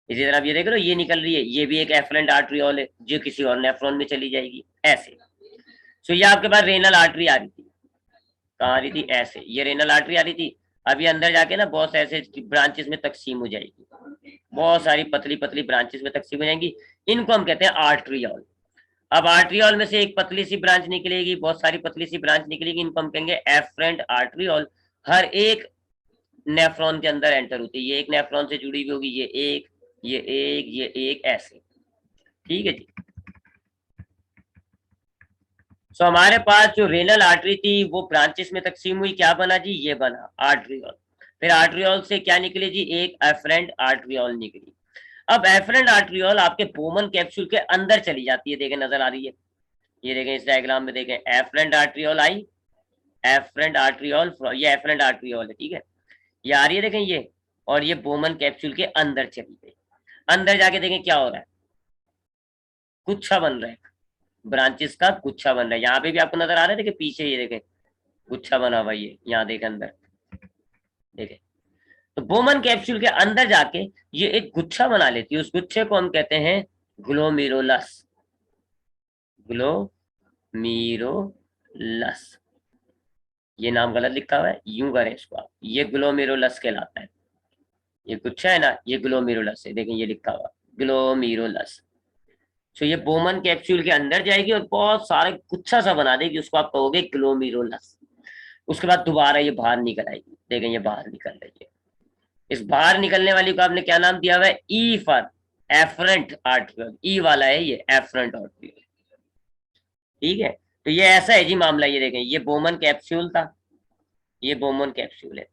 इसी तरह आप ये देख लो, ये निकल रही है, ये भी एक एफरेंट आर्ट्रियोल है जो किसी और नेफ्रॉन में चली जाएगी, ऐसे। सो ये आपके पास रेनल आर्टरी आ रही थी, कहाँ आ रही थी, ऐसे, ये रेनल आर्टरी आ रही थी। अभी अंदर जाके ना बहुत ऐसे ब्रांचेस में तकसीम हो जाएगी, बहुत सारी पतली पतली ब्रांचेस में तकसीम हो जाएंगी, इनको हम कहते हैं आर्ट्रियोल। अब आर्ट्रियोल में से एक पतली सी ब्रांच निकलेगी, बहुत सारी पतली सी ब्रांच निकलेगी, इनको हम कहेंगे एफरेंट आर्ट्रियोल। हर एक नेफ्रॉन के अंदर एंटर होती है, ये एक नेफ्रॉन से जुड़ी हुई होगी, ये एक, ये एक, ये एक, ऐसे। ठीक है जी। सो हमारे पास जो रेनल आर्टरी थी वो ब्रांचेस में तकसीम हुई, क्या बना जी, ये बना आर्ट्रियोल। फिर आर्ट्रियोल से क्या निकली जी, एक एफरेंट आर्ट्रियोल निकली। अब एफरेंट आर्ट्रियोल आपके बोमन कैप्सूल के अंदर चली जाती है, देखें नजर आ रही है, ये देखें इस डायग्राम में, देखें एफरेंट आर्ट्रियोल आई, एफरेंट आर्ट्रियोल, ये एफरेंट आर्ट्रियोल है, ठीक है, ये आ रही है, देखें ये, और ये बोमन कैप्सूल के अंदर चली गई। अंदर जाके देखें क्या हो रहा है, गुच्छा बन रहा है, ब्रांचेस का गुच्छा बन रहा है। यहाँ पे भी आपको नजर आ रहा है, देखिए पीछे ये देखें गुच्छा बना हुआ, ये यहाँ देखें अंदर, देखें। तो बोमन कैप्सूल के अंदर जाके ये एक गुच्छा बना लेती है, उस गुच्छे को हम कहते हैं ग्लोमेरुलस। ग्लोमीरुलस। ये नाम गलत लिखा हुआ है, यूं करें इसको आप, ये ग्लोमेरुलस कहलाता है। ये गुच्छा है ना, ये ग्लोमेरुलस है, देखें ये लिखा हुआ ग्लोमेरुलस। तो ये बोमन कैप्सूल के अंदर जाएगी और बहुत सारे गुच्छा सा बना देगी, उसको आप कहोगे ग्लोमेरुलस। उसके बाद दोबारा ये बाहर निकल आएगी, देखें ये बाहर निकल रही है। इस बाहर निकलने वाली को आपने क्या नाम दिया हुआ है, ई फॉर एफरेंट आर्ट्रियोल, ई वाला है ये एफरेंट आर्ट्रियोल। ठीक है, तो ये ऐसा है जी मामला। ये देखें ये बोमन कैप्सूल था, ये बोमन कैप्सूल है।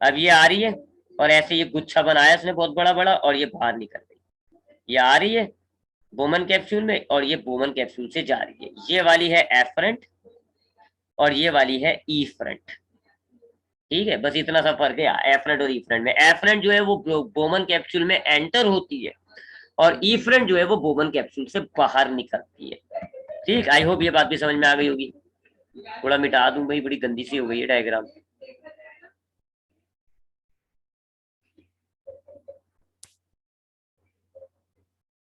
अब ये आ रही है और ऐसे ये गुच्छा बनाया इसने बहुत बड़ा बड़ा, और ये बाहर निकल गई। ये आ रही है बोमन कैप्सूल में और ये बोमन कैप्सूल से जा रही है। ये वाली है एफरेंट और ये वाली है ईफरेंट। ठीक है, बस इतना सा फर्क है एफरेंट और ईफरेंट में। एफरेंट जो है वो बोमन कैप्सूल में एंटर होती है और ईफरेंट जो है वो बोमन कैप्सूल से बाहर निकलती है। ठीक, आई होप ये बात भी समझ में आ गई होगी। थोड़ा मिटा दूं भाई, बड़ी गंदी सी हो गई है डायग्राम।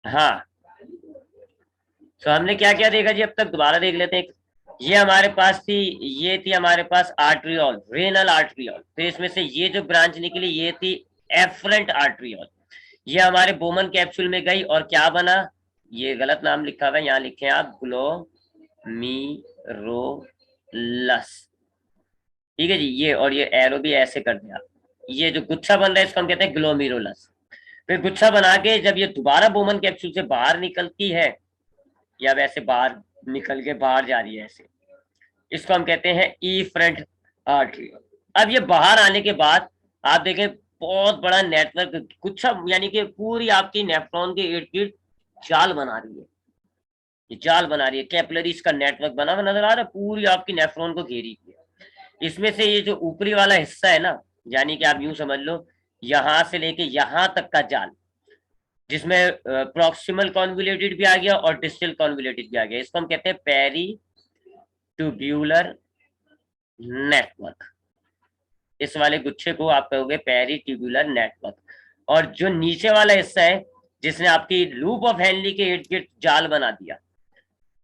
हाँ, तो हमने क्या क्या देखा जी अब तक, दोबारा देख लेते हैं। ये हमारे पास थी, ये थी हमारे पास आर्ट्रियोल, रेनल आर्ट्रियोल। फिर इसमें से ये जो ब्रांच निकली ये थी एफरेंट आर्ट्रियोल। ये हमारे बोमन कैप्सूल में गई और क्या बना, ये गलत नाम लिखा हुआ है, यहाँ लिखे आप ग्लोमीरुलस। ठीक है जी, ये और ये एरो भी ऐसे कर दिया। ये जो गुच्छा बन रहा है इसको हम कहते हैं ग्लोमीरुलस। फिर गुच्छा बना के जब ये दोबारा बोमन कैप्सूल से बाहर निकलती है, या वैसे बाहर निकल के बाहर जा रही है ऐसे, इसको हम कहते हैं ईफरेंट आर्ट्रियोल। अब ये बाहर आने के बाद आप देखें बहुत बड़ा नेटवर्क गुच्छा, यानी कि पूरी आपकी नेफ्रॉन के इर्द गिर्द जाल बना रही है। ये जाल बना रही है, कैपिलरीज का नेटवर्क बना हुआ नजर आ रहा है, पूरी आपकी नेफ्रॉन को घेरी हुई है। इसमें से ये जो ऊपरी वाला हिस्सा है ना, यानी कि आप यूं समझ लो यहां से लेके यहां तक का जाल, जिसमें प्रॉक्सिमल कॉन्वुलेटेड भी आ गया और डिस्टल कॉन्वुलेटेड भी आ गया, इसको हम कहते हैं पेरी ट्यूब्यूलर नेटवर्क। इस वाले गुच्छे को आप कहोगे पेरी ट्यूब्यूलर नेटवर्क। और जो नीचे वाला हिस्सा है जिसने आपकी लूप ऑफ हेनली के इर्द गिर्द जाल बना दिया,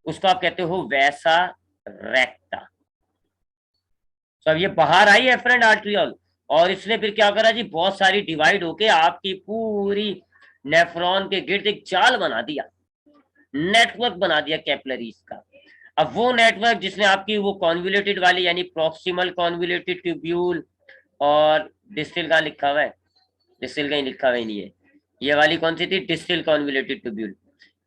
उसको आप कहते हो वैसा रेक्टा। तो अब ये बाहर आई एफरेंट आर्ट्रियोल और इसने फिर क्या करा जी, बहुत सारी डिवाइड होके आपकी पूरी नेफ्रॉन के गिर्द एक जाल बना दिया, नेटवर्क बना दिया कैपिलरीज का। अब वो नेटवर्क जिसने आपकी वो कॉन्वुलेटेड वाली, यानी प्रॉक्सिमल कॉन्वुलेटेड ट्यूब्यूल और डिस्टल का लिखा हुआ है, डिस्टल का ही लिखा हुआ ही नहीं है, ये वाली कौन सी थी, डिस्टल कॉन्वुलेटेड ट्यूब्यूल।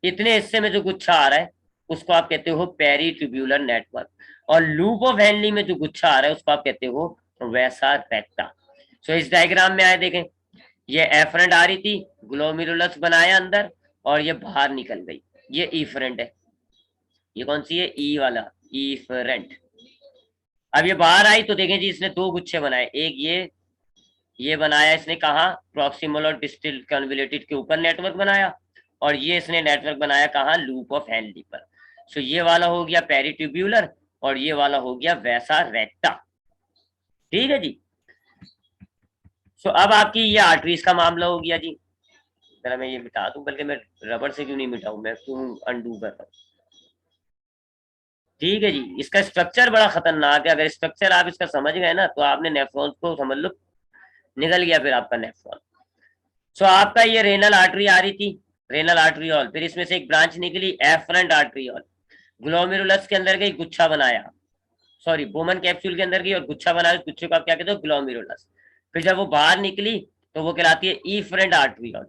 इतने हिस्से में जो गुच्छा आ रहा है उसको आप कहते हो पेरी ट्यूब्यूलर नेटवर्क। और लूप ऑफ हेनली में जो गुच्छा आ रहा है उसको आप कहते हो वैसा रेक्टा। सो इस डायग्राम में आए देखें, ये एफरेंट आ रही थी, ग्लोमेरुलस बनाया अंदर और ये बाहर निकल गई, ये ईफरेंट है। ये कौन सी है, ई वाला, ईफरेंट। अब ये बाहर आई तो देखें जी इसने दो गुच्छे बनाए, एक ये बनाया इसने कहा प्रॉक्सिमल और डिस्टल कन्वुलेटेड के ऊपर नेटवर्क बनाया, और ये इसने नेटवर्क बनाया कहा, लूप ऑफ हेनली पर। सो ये वाला हो गया पेरिट्यूब्यूलर और ये वाला हो गया वैसा रेक्टा। ठीक है जी। सो अब आपकी ये आर्टरीज का मामला हो गया जी। जरा मैं ये मिटा दूं, बल्कि मैं रबड़ से क्यों नहीं मिटाऊं, मैं क्यों अनडू कर रहा हूं। ठीक है जी, इसका स्ट्रक्चर बड़ा खतरनाक है, अगर स्ट्रक्चर आप इसका समझ गए ना तो आपने नेफ्रॉन को समझ लो, निकल गया फिर आपका नेफ्रॉन। सो आपका ये रेनल आर्टरी आ रही थी, रेनल आर्टरियोल, फिर इसमें से एक ब्रांच निकली एफरेंट आर्टरियोल, ग्लोमेरुलस के अंदर गई, गुच्छा बनाया, सॉरी बोमन कैप्सूल के अंदर गई और गुच्छा बनाया, गुच्छे को आप क्या कहते हो, ग्लोमेरुलस। फिर जब वो बाहर निकली तो वो कहलाती है ईफरेंट आर्टरियोल।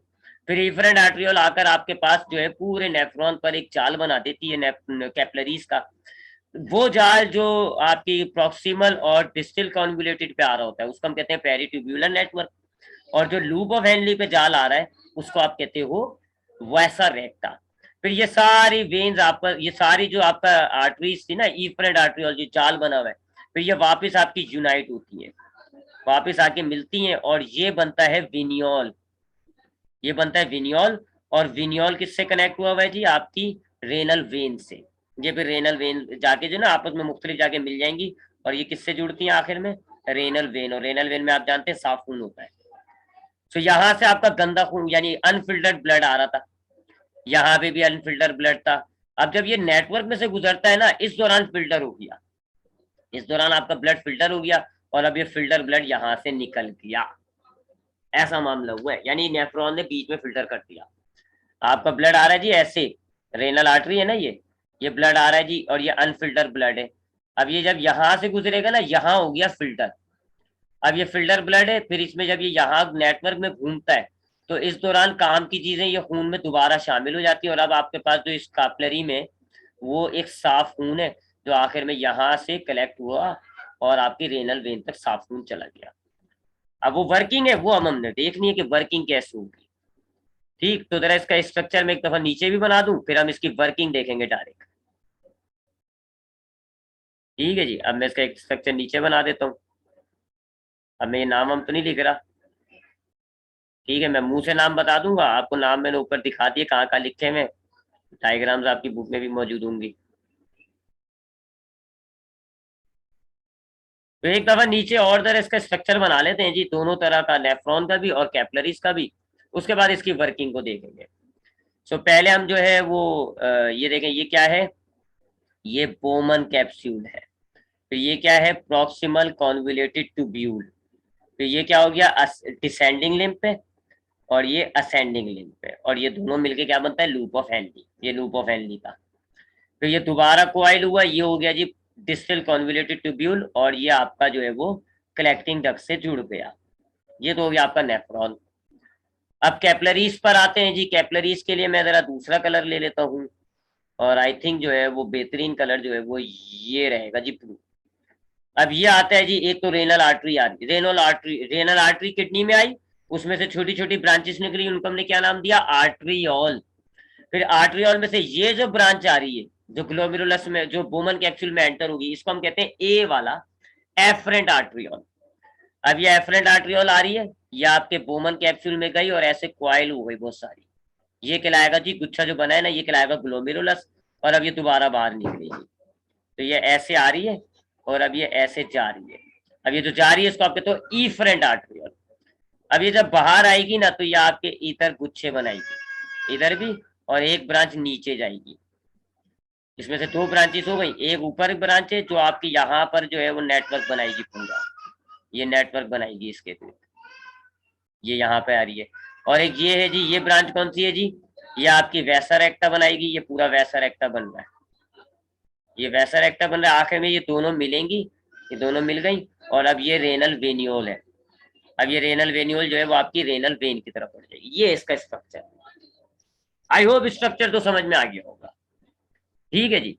फिर ईफरेंट आर्टरियोल आकर आपके पास जो है पूरे नेफ्रॉन पर एक जाल बना देती है कैपिलरीज का। वो जाल जो आपकी प्रॉक्सिमल और डिस्टल कॉन्वुलेटेड पे आ रहा होता है उसको हम कहते हैं पेरिट्यूब्यूलर नेटवर्क, और जो लूप ऑफ हेनली पे जाल आ रहा है उसको आप कहते हो वैसा रेक्टा। फिर ये सारी वेन्स आपका, ये सारी जो आपका आर्टरीज थी ना, ईफरेंट आर्टरियोल जो जाल बना हुआ है, फिर ये वापस आपकी यूनाइट होती है, वापस आके मिलती हैं और ये बनता है विनियोल। ये बनता है विनियोल, और विनियोल किससे कनेक्ट हुआ हुआ है जी, आपकी रेनल वेन से। ये फिर रेनल वेन जाके जो ना आपस में मुख्तलिफ जाके मिल जाएंगी, और ये किससे जुड़ती हैं आखिर में, रेनल वेन। और रेनल वेन में आप जानते हैं साफ खून होता है। तो यहाँ से आपका गंदा खून यानी अनफिल्टर्ड ब्लड आ रहा था, यहाँ पे भी अनफिल्टर्ड ब्लड था, अब जब ये नेटवर्क में से गुजरता है ना, इस दौरान फिल्टर हो गया, इस दौरान आपका ब्लड फिल्टर हो गया, और अब ये फिल्टर ब्लड यहां से निकल गया, ऐसा मामला हुआ है, यानी नेफ्रॉन ने बीच में फिल्टर कर दिया। आपका ब्लड आ रहा है जी ऐसे, रेनल आर्टरी है ना ये ब्लड आ रहा है जी, और ये अनफिल्टर ब्लड है। अब ये जब यहां से गुजरेगा ना, यहाँ हो गया फिल्टर, अब ये फिल्टर ब्लड है, फिर इसमें जब ये यहाँ नेटवर्क में घूमता है, तो इस दौरान काम की चीजें ये खून में दोबारा शामिल हो जाती है, और अब आपके पास जो इस कैपिलरी में वो एक साफ खून है, जो आखिर में यहाँ से कलेक्ट हुआ और आपकी रेनल वेन तक साफ खून चला गया। अब वो वर्किंग है, वो हमने देखनी है कि वर्किंग कैसे होगी। ठीक, तो जरा इसका स्ट्रक्चर में एक दफा नीचे भी बना दूं, फिर हम इसकी वर्किंग देखेंगे डायरेक्ट। ठीक है जी, अब मैं इसका एक स्ट्रक्चर नीचे बना देता हूँ। अब मैं ये नाम हम तो नहीं लिख रहा, ठीक है, मैं मुंह से नाम बता दूंगा आपको, नाम मैंने ऊपर दिखा दिए कहाँ कहाँ लिखे हुए, डायग्राम्स आपकी बुक में भी मौजूद होंगी। तो एक दफा नीचे और जरा इसका स्ट्रक्चर बना लेते हैं जी, दोनों तरह का, नेफ्रॉन का भी और कैपिलरीज का भी, उसके बाद इसकी वर्किंग को देखेंगे। सो पहले हम जो है वो ये देखें, ये क्या है, ये बोमन कैप्सूल है। तो ये क्या है, प्रॉक्सिमल कॉन्वोल्यूटेड ट्यूब्यूल। तो ये क्या हो गया, डिसेंडिंग लिम्फ पे, और ये असेंडिंग लिम्फ पे, और ये दोनों मिलके क्या बनता है, लूप ऑफ हेनली, ये लूप ऑफ हेनली का। तो ये दोबारा कोआइल हुआ, ये हो गया जी डिस्टल कॉन्वोल्यूटेड ट्यूब्यूल, और ये आपका जो है वो कलेक्टिंग डक्ट से जुड़ गया, ये तो हो गया आपका नेफ्रॉन। अब कैपिलरीज पर आते हैं जी, कैपिलरीज के लिए मैं जरा दूसरा कलर ले लेता हूँ, और आई थिंक जो है वो बेहतरीन कलर जो है वो ये रहेगा जी, ब्लू। अब ये आता है जी, एक तो रेनल आर्टरी आ रही, रेनल आर्टरी किडनी में आई, उसमें से छोटी छोटी ब्रांचेस निकली, उनको हमने क्या नाम दिया, आर्टरियोल। फिर आर्टरियोल में से ये जो ब्रांच आ रही है, जो ग्लोमेरुलस में, जो बोमन कैप्सूल में एंटर होगी, इसको हम कहते हैं ए वाला एफरेंट आर्टरियोल। अब ये एफरेंट आर्टरियोल आ रही है, ये आपके बोमन कैप्सूल में गई और ऐसे क्वाइल हो गई बहुत सारी, ये कहलाएगा जी गुच्छा जो बना है ना, ये कहलाएगा ग्लोमेरुलस, और अब ये दोबारा बाहर निकलेगी। तो ये ऐसे आ रही है, और अब ये ऐसे जा रही है, अब ये जो जा रही है इसको आप कहते हो ईफरेंट आर्टरियोल। अब ये जब बाहर आएगी ना, तो ये आपके इधर गुच्छे बनाएगी, इधर भी, और एक ब्रांच नीचे जाएगी, इसमें से दो ब्रांचेस हो गई, एक ऊपर ब्रांच है जो आपकी यहाँ पर जो है वो नेटवर्क बनाएगी पूरा, ये नेटवर्क बनाएगी इसके थ्रू, ये यहाँ पे आ रही है। और एक ये है जी, ये ब्रांच कौन सी है जी, ये आपकी वैसा रेक्टा बनाएगी, ये पूरा वैसा रेक्टा बन रहा है, ये वैसा रेक्टा बन रहा है, आखिर में ये दोनों मिलेंगी, ये दोनों मिल गई, और अब ये रेनल वेन्यूल है, अब ये रेनल वेन्यूल जो है वो आपकी रेनल वेन की तरफ बढ़ जाएगी, ये इसका स्ट्रक्चर है। आई होप स्ट्रक्चर तो समझ में आ गया होगा, ठीक है जी।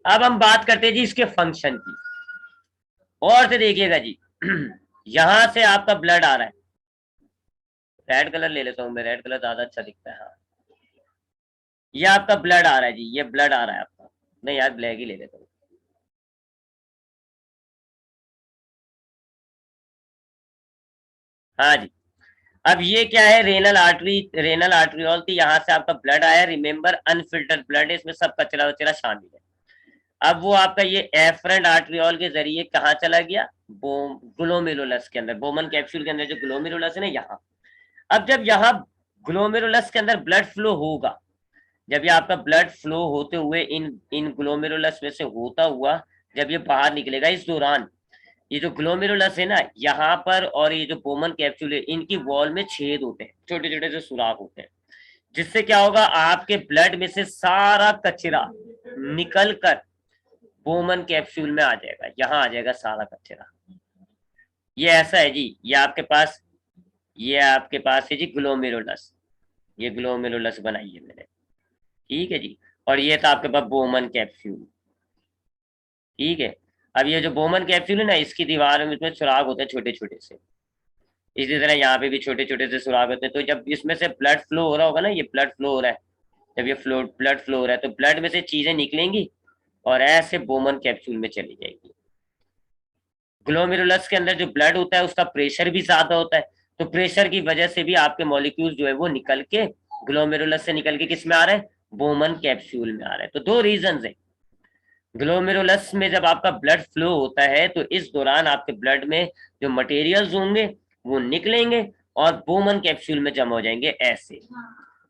अब हम बात करते हैं जी इसके फंक्शन की, और से देखिएगा जी, यहां से आपका ब्लड आ रहा है, रेड कलर ले लेता हूं मैं, रेड कलर ज्यादा अच्छा दिखता है, हाँ, ये आपका ब्लड आ रहा है जी, ये ब्लड आ रहा है आपका, नहीं यार ब्लैक ही ले लेता हूँ, हाँ जी। अब ये क्या है, रेनल आर्टरी, रेनल आर्टरियोल थी, यहाँ से आपका ब्लड आया, रिमेंबर अनफिल्टर्ड ब्लड है, इसमें सब कचरा वचरा शामिल है। अब वो आपका ये एफरेंट आर्टरियोल के जरिए कहाँ चला गया, ग्लोमेरुलस के अंदर, बोमन कैप्सूल के अंदर जो ग्लोमेरुलस है ना यहाँ। अब जब यहाँ ग्लोमेरुलस के अंदर ब्लड फ्लो होगा, जब ये आपका ब्लड फ्लो होते हुए इन इन ग्लोमेरुलस में से होता हुआ जब ये बाहर निकलेगा, इस दौरान ये जो ग्लोमेरुलस है ना यहाँ पर, और ये जो बोमन कैप्सूल है, इनकी वॉल में छेद होते हैं, छोटे छोटे से सुराख होते हैं, जिससे क्या होगा, आपके ब्लड में से सारा कचरा निकल कर बोमन कैप्सूल में आ जाएगा, यहाँ आ जाएगा सारा कचरा। ये ऐसा है जी, ये आपके पास है जी ग्लोमेरुलस, ये ग्लोमेरुलस बनाई है मैंने, ठीक है जी। और ये था आपके पास बोमन कैप्सूल, ठीक है। अब ये जो बोमन कैप्सूल है ना, इसकी दीवार में इसमें सुराग होते हैं छोटे छोटे से, इसी तरह यहाँ पे भी छोटे छोटे से सुराग होते हैं। तो जब इसमें से ब्लड फ्लो हो रहा होगा ना, ये ब्लड फ्लो हो रहा है, जब ये ब्लड फ्लो हो रहा है, तो ब्लड में से चीजें निकलेंगी और ऐसे बोमन कैप्सूल में चली जाएगी। ग्लोमेरुलस के अंदर जो ब्लड होता है उसका प्रेशर भी ज्यादा होता है, तो प्रेशर की वजह से भी आपके मॉलिक्यूल जो है वो निकल के ग्लोमेरुलस से निकल के किस में आ रहे हैं, बोमन कैप्सूल में आ रहा है। तो दो रीजन है, ग्लोमेरुलस में जब आपका ब्लड फ्लो होता है तो इस दौरान आपके ब्लड में जो मटेरियल्स होंगे वो निकलेंगे और बोमन कैप्सूल में जमा हो जाएंगे ऐसे,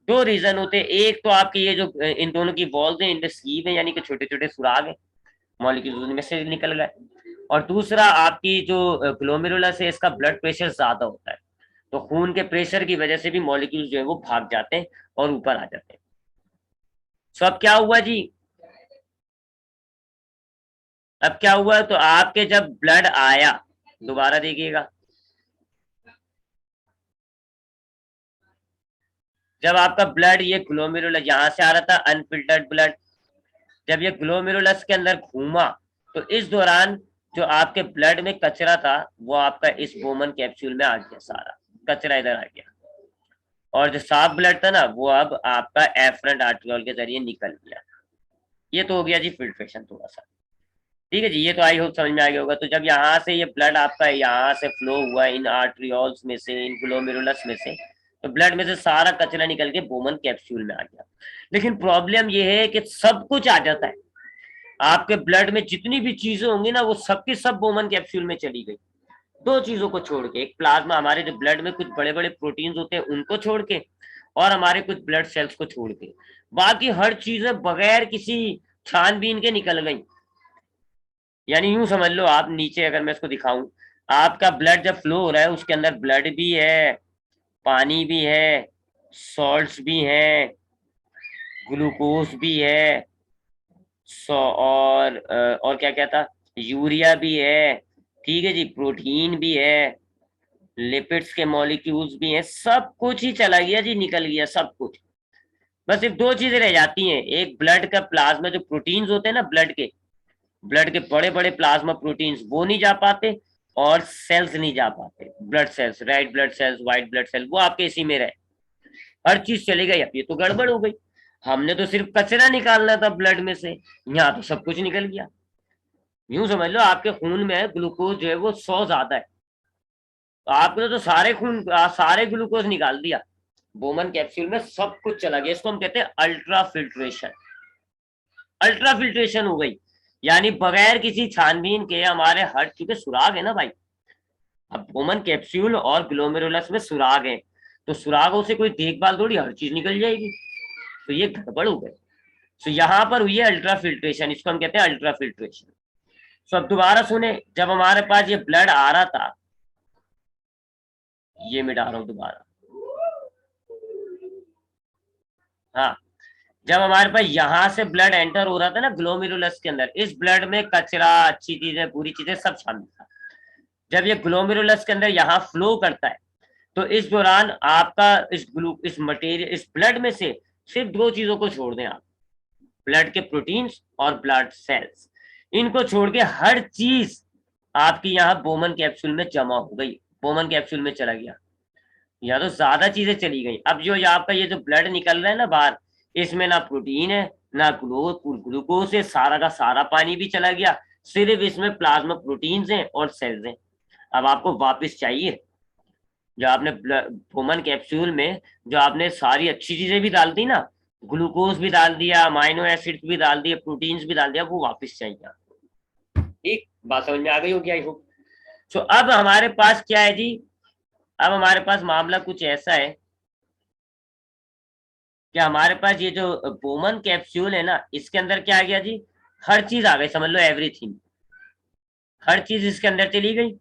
दो रीजन होते हैं, एक तो आपके ये जो इन दोनों की वॉल्स हैं, इन स्लीव है, यानी कि छोटे छोटे सुराग है, मॉलिक्यूल्स उनमें से निकल गए। और दूसरा आपकी जो ग्लोमेरुलस है, इसका ब्लड प्रेशर ज्यादा होता है, तो खून के प्रेशर की वजह से भी मॉलिक्यूल्स जो है वो भाग जाते हैं और ऊपर आ जाते हैं। सो अब क्या हुआ जी, अब क्या हुआ, तो आपके जब ब्लड आया, दोबारा देखिएगा, जब आपका ब्लड ये ग्लोमेरुलस यहां से आ रहा था अनफिल्टर्ड ब्लड, जब ये ग्लोमेरुलस के अंदर घूमा, तो इस दौरान जो आपके ब्लड में कचरा था वो आपका इस बोमन कैप्सूल में आ गया, सारा कचरा इधर आ गया, और जो साफ ब्लड था ना वो अब आपका एफरेंट आर्ट्रियोल के जरिए निकल गया। ये तो हो गया जी फिल्ट्रेशन थोड़ा सा। ठीक है जी, ये तो आई होप समझ में आ गया होगा। तो जब यहाँ से ये ब्लड आपका यहाँ से फ्लो हुआ इन आर्ट्रियोल्स में से, इन ग्लोमेरुलस में से, तो ब्लड में से सारा कचरा निकल के बोमन कैप्सूल में आ गया। लेकिन प्रॉब्लम ये है कि सब कुछ आ जाता है, आपके ब्लड में जितनी भी चीजें होंगी ना वो सबकी सब बोमन कैप्सूल में चली गई, दो चीजों को छोड़ के, एक प्लाज्मा, हमारे जो ब्लड में कुछ बड़े बड़े प्रोटीन्स होते हैं उनको छोड़ के, और हमारे कुछ ब्लड सेल्स को छोड़ के, बाकी हर चीजें बगैर किसी छानबीन के निकल गई। यानी यूं समझ लो आप, नीचे अगर मैं इसको दिखाऊं, आपका ब्लड जब फ्लो हो रहा है उसके अंदर ब्लड भी है, पानी भी है, सॉल्ट्स भी हैं, ग्लूकोज भी है, और क्या क्या था, यूरिया भी है, ठीक है जी, प्रोटीन भी है, लिपिड्स के मॉलिक्यूल्स भी हैं, सब कुछ ही चला गया जी, निकल गया सब कुछ। बस सिर्फ दो चीजें रह जाती हैं, एक ब्लड का प्लाज्मा, जो प्रोटीन्स होते हैं ना ब्लड के बड़े बड़े प्लाज्मा प्रोटीन्स वो नहीं जा पाते, और सेल्स नहीं जा पाते, blood cells, red blood cells, white blood cells, वो आपके इसी में रहे, हर चीज चली गई। अब ये तो गड़बड़ हो गई, हमने तो सिर्फ कचरा निकालना था ब्लड में से, यहाँ तो सब कुछ निकल गया। यूं समझ लो आपके खून में ग्लूकोज जो है वो 100 ज्यादा है, तो आपने तो सारे ग्लूकोज निकाल दिया, बोमन कैप्सूल में सब कुछ चला गया, इसको हम कहते हैं अल्ट्रा फिल्ट्रेशन। अल्ट्रा फिल्ट्रेशन हो गई, यानी बगैर किसी छानबीन के हमारे हर, चुके सुराग है ना भाई, अब बोमन कैप्सूल और ग्लोमेरुलस में सुराग है, तो सुरागों से कोई देखभाल थोड़ी, हर चीज निकल जाएगी, तो ये गड़बड़ हो गई। तो यहाँ पर हुई है अल्ट्रा फिल्ट्रेशन, इसको हम कहते हैं अल्ट्रा फिल्ट्रेशन। तो अब दोबारा सुने, जब हमारे पास ये ब्लड आ रहा था, ये मिटा रहा हूं दोबारा, हाँ, जब हमारे पास यहाँ से ब्लड एंटर हो रहा था ना ग्लोमेरुलस के अंदर, इस ब्लड में कचरा, अच्छी चीजें, बुरी चीजें सब शामिल था। जब ये ग्लोमेरुलस के अंदर यहाँ फ्लो करता है, तो इस दौरान आपका इस मटेरियल, इस ब्लड में से सिर्फ दो चीजों को छोड़ दें आप, ब्लड के प्रोटीन्स और ब्लड सेल्स, इनको छोड़ के हर चीज आपकी यहाँ बोमन कैप्सूल में जमा हो गई, बोमन कैप्सूल में चला गया, या तो ज्यादा चीजें चली गई। अब जो आपका ये जो ब्लड निकल रहा है ना बाहर, इसमें ना प्रोटीन है ना ग्लूकोज है, सारा का सारा पानी भी चला गया, सिर्फ इसमें प्लाज्मा प्रोटीन्स हैं और सेल्स हैं। अब आपको वापस चाहिए, जो आपने बोमन कैप्सूल में जो आपने सारी अच्छी चीजें भी डाल दी ना, ग्लूकोज भी डाल दिया, अमाइनो एसिड्स भी डाल दिए, प्रोटीन्स भी डाल दिया, वो वापस चाहिए। ठीक, बात समझ में आ गई होगी आई होप। तो अब हमारे पास क्या है जी, अब हमारे पास मामला कुछ ऐसा है कि हमारे पास ये जो बोमन कैप्सूल है ना, इसके अंदर क्या आ गया जी, हर चीज आ गई, समझ लो एवरीथिंग, हर चीज इसके अंदर चली गई।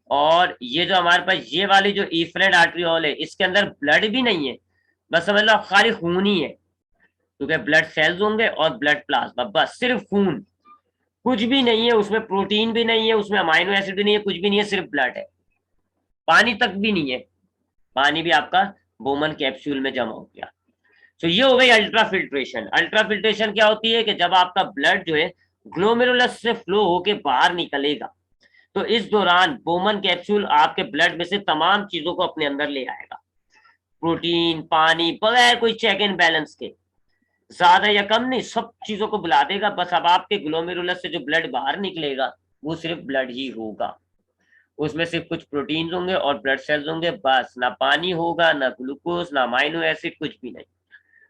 और ये जो हमारे पास ये वाली जो इफरेंट आर्ट्रियोल है, इसके अंदर ब्लड भी नहीं है, बस समझ लो खाली खून ही है, क्योंकि ब्लड सेल्स होंगे और ब्लड प्लाज्मा, बस सिर्फ खून, कुछ भी नहीं है उसमें, प्रोटीन भी नहीं है उसमें, अमाइनो एसिड भी नहीं है, कुछ भी नहीं है, सिर्फ ब्लड है, पानी तक भी नहीं है, पानी भी आपका बोमन कैप्सूल में जमा हो गया। तो ये हो गई अल्ट्रा फिल्ट्रेशन। अल्ट्रा फिल्ट्रेशन क्या होती है कि जब आपका ब्लड जो है ग्लोमेरुलस से फ्लो होके बाहर निकलेगा, तो इस दौरान बोमन कैप्सूल आपके ब्लड में से तमाम चीजों को अपने अंदर ले आएगा, प्रोटीन, पानी, बगैर कोई चेक एंड बैलेंस के, ज्यादा या कम नहीं, सब चीजों को बुला देगा। बस अब आपके ग्लोमेरुलस से जो ब्लड बाहर निकलेगा वो सिर्फ ब्लड ही होगा, उसमें सिर्फ कुछ प्रोटीन होंगे और ब्लड सेल्स होंगे, बस ना पानी होगा, ना ग्लूकोज, ना अमाइनो एसिड, कुछ भी नहीं।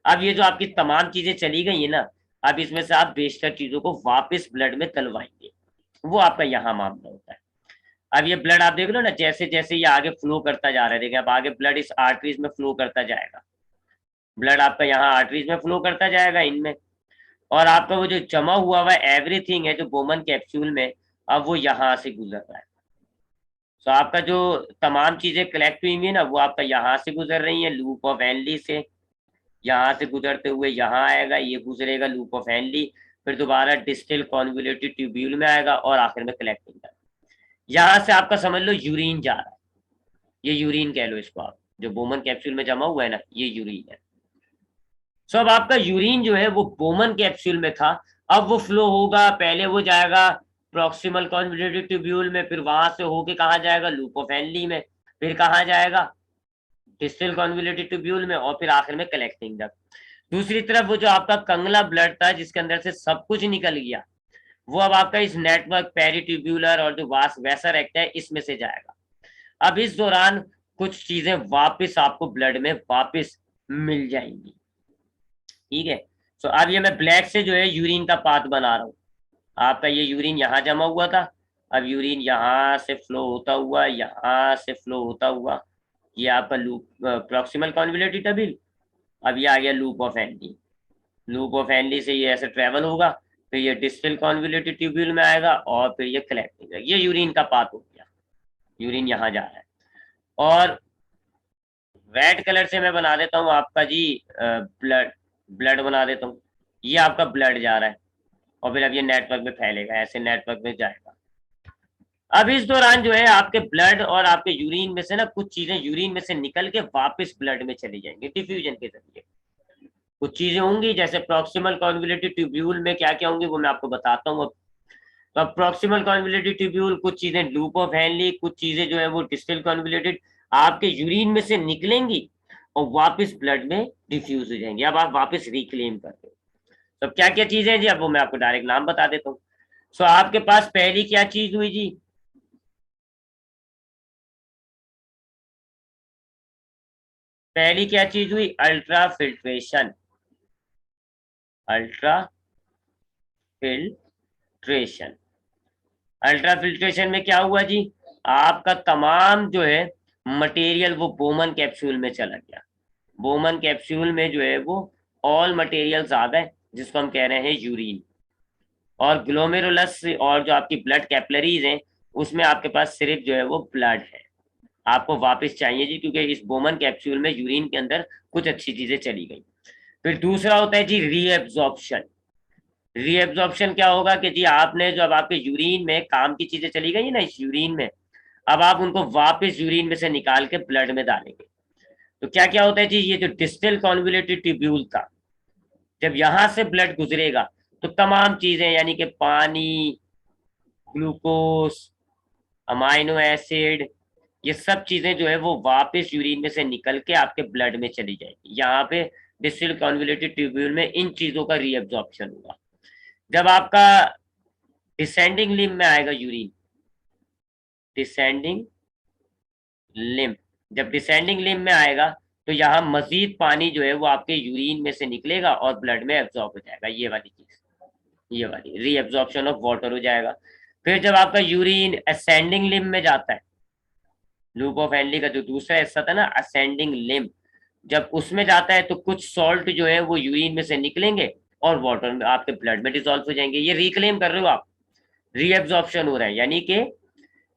अब ये जो आपकी तमाम चीजें चली गई है ना, अब इसमें से आप बेशतर चीजों को वापस ब्लड में तलवाएंगे, वो आपका यहाँ मामला होता है। अब ये ब्लड आप देख लो ना, जैसे जैसे ये आगे फ्लो करता जा रहा है, देखिए अब आगे ब्लड इस आर्टरीज में फ्लो करता जाएगा, ब्लड आपका यहाँ आर्टरीज में फ्लो करता जाएगा इनमें, और आपका वो जो जमा हुआ हुआ एवरीथिंग है जो बोमन कैप्सूल में, अब वो यहाँ से गुजर रहा है। तो आपका जो तमाम चीजें कलेक्ट हुई है ना, वो आपका यहाँ से गुजर रही है लूप ऑफ हेनली से, यहाँ से गुजरते हुए यहाँ आएगा, ये गुजरेगा लूप ऑफ हेनली, फिर दोबारा डिस्टल कॉन्वोल्यूटेड ट्यूब्यूल में आएगा और आखिर में कलेक्टिंग का। यहाँ से आपका समझ लो यूरिन जा रहा है, ये यूरिन कह लो इसको आप, जो बोमन कैप्सूल में जमा हुआ है ना, ये यूरिन है। सो अब आपका यूरिन जो है वो बोमन कैप्सूल में था, अब वो फ्लो होगा, पहले वो जाएगा प्रॉक्सिमल कॉन्वोल्यूटेड ट्यूब्यूल में, फिर वहां से होके कहाँ जाएगा, लूप ऑफ हेनली में, फिर कहाँ जाएगा, डिस्टल कॉन्वोल्यूटेड ट्यूब्यूल में, और फिर आखिर में कलेक्टिंग डक्ट। दूसरी तरफ वो जो आपका कंगला ब्लड था जिसके अंदर से सब कुछ निकल गया, वो अब आपका इस नेटवर्क पेरिट्यूब्यूलर और जो वास वैसा रेक्ट है इसमें से जाएगा। अब इस दौरान कुछ चीजें वापस आपको ब्लड में वापस मिल जाएंगी, ठीक है। तो अब ये मैं ब्लैक से जो है यूरिन का पाथ बना रहा हूँ। आपका ये यूरिन यहाँ जमा हुआ था, अब यूरिन यहाँ से फ्लो होता हुआ, यहाँ से फ्लो होता हुआ, ये आपका लूप प्रॉक्सिमल कॉन्वोल्यूटेड ट्यूब्यूल, अब ये आ गया loop of Henley, loop of Henley से ये ऐसे ट्रेवल होगा, फिर ये डिस्टल कॉन्वोल्यूटेड ट्यूब्यूल में आएगा और फिर ये कलेक्टिंग है। ये यूरिन का पाथ हो गया, यूरिन यहाँ जा रहा है। और रेड कलर से मैं बना देता हूँ आपका जी ब्लड, ब्लड बना देता हूँ, ये आपका ब्लड जा रहा है और फिर अब ये नेटवर्क में फैलेगा, ऐसे नेटवर्क में जाएगा। अब इस दौरान जो है आपके ब्लड और आपके यूरिन में से ना कुछ चीजें यूरिन में से निकल के वापस ब्लड में चली जाएंगी डिफ्यूजन के जरिए। कुछ चीजें होंगी जैसे प्रॉक्सिमल कॉन्वोल्यूटेड ट्यूब्यूल में क्या क्या होंगी वो मैं आपको बताता हूँ। तो प्रॉक्सिमल कॉन्वोल्यूटेड ट्यूब्यूल, कुछ चीजें लूप ऑफ हेनली, कुछ चीजें जो है वो डिस्टल कॉन्वोल्यूटेड आपके यूरिन में से निकलेंगी और वापस ब्लड में डिफ्यूज हो जाएंगी, अब आप वापस रिक्लेम करते हो। तो क्या क्या चीजें जी, अब वो मैं आपको डायरेक्ट नाम बता देता हूँ। सो आपके पास पहली क्या चीज हुई जी, पहली क्या चीज हुई, ultra filtration. Ultra filtration, ultra filtration में क्या हुआ जी, आपका तमाम जो है मटेरियल वो बोमन कैप्सूल में चला गया। बोमन कैप्सूल में जो है वो ऑल मटेरियल ज्यादा है जिसको हम कह रहे हैं यूरिन, और ग्लोमेरुलस और जो आपकी ब्लड कैपिलरीज हैं उसमें आपके पास सिर्फ जो है वो ब्लड है। आपको वापस चाहिए जी, क्योंकि इस बोमन कैप्सूल में यूरिन के अंदर कुछ अच्छी चीजें चली गई। फिर दूसरा होता है जी रीएब्जॉर्प्शन। रीएब्जॉर्प्शन क्या होगा कि जी आपने जो अब आपके यूरिन में काम की चीजें चली गई है ना इस यूरिन में, अब आप उनको वापस यूरिन में से निकाल के ब्लड में डालेंगे। तो क्या क्या होता है जी, ये जो डिस्टल कॉन्वोल्यूटेड ट्यूब्यूल था, जब यहां से ब्लड गुजरेगा तो तमाम चीजें यानी कि पानी, ग्लूकोज, अमाइनो एसिड, ये सब चीजें जो है वो वापस यूरिन में से निकल के आपके ब्लड में चली जाएगी। यहाँ पे डिस्टल कॉन्वोल्यूटेड ट्यूब्यूल में इन चीजों का रीअब्जॉर्प्शन होगा। जब आपका डिसेंडिंग लिम्ब में आएगा यूरिन, डिसेंडिंग लिम्ब, जब डिसेंडिंग लिम्ब में आएगा तो यहाँ मजीद पानी जो है वो आपके यूरिन में से निकलेगा और ब्लड में एब्जॉर्ब हो जाएगा, ये वाली चीज, ये वाली रीअब्जॉर्प्शन ऑफ वाटर हो जाएगा। फिर जब आपका यूरिन असेंडिंग लिम्ब में जाता है, लूप ऑफ हेनली का जो दूसरा हिस्सा था ना असेंडिंग लिम्ब, जब उसमें जाता है तो कुछ सॉल्ट जो है वो यूरिन में से निकलेंगे और वाटर में आपके ब्लड में डिसॉल्व हो जाएंगे। ये रिक्लेम कर रहे हो आप, रीअब्जॉर्प्शन हो रहा है, यानी कि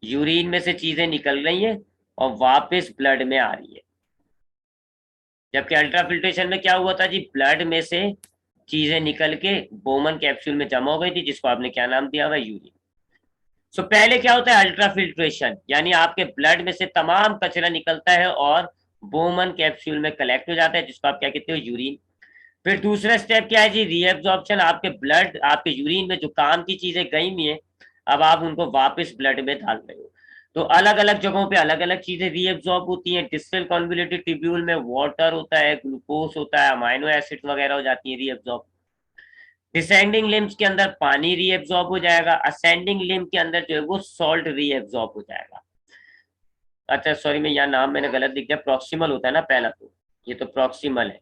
यूरिन में से चीजें निकल रही हैं और वापस ब्लड में आ रही है। जबकि अल्ट्रा फिल्ट्रेशन में क्या हुआ था जी, ब्लड में से चीजें निकल के बोमन कैप्सूल में जमा हो गई थी जिसको आपने क्या नाम दिया हुआ, यूरिन। सो पहले क्या होता है अल्ट्रा फिल्ट्रेशन, यानी आपके ब्लड में से तमाम कचरा निकलता है और बोमन कैप्सूल में कलेक्ट हो जाता है जिसको आप क्या कहते हो, यूरिन। फिर दूसरा स्टेप क्या है जी, रीएब्जॉर्प्शन। आपके ब्लड, आपके यूरिन में जो काम की चीजें गई हुई है अब आप उनको वापस ब्लड में डाल रहे हो। तो अलग अलग जगहों पे अलग अलग चीजें रीएब्जॉर्ब होती हैं। डिस्टल कॉन्वोल्यूटेड ट्यूब्यूल में वाटर होता है, ग्लूकोज होता है, अमाइनो एसिड वगैरह हो जाती है रीएब्जॉर्ब। डिसेंडिंग लिम्स के अंदर पानी रीएब्जॉर्ब हो जाएगा, असेंडिंग लिम्ब के अंदर जो है वो सॉल्ट रीएब्जॉर्ब हो जाएगा। अच्छा सॉरी, मैं यहाँ नाम मैंने गलत लिख दिया, प्रॉक्सिमल होता है ना पहला, तो ये तो प्रॉक्सिमल है,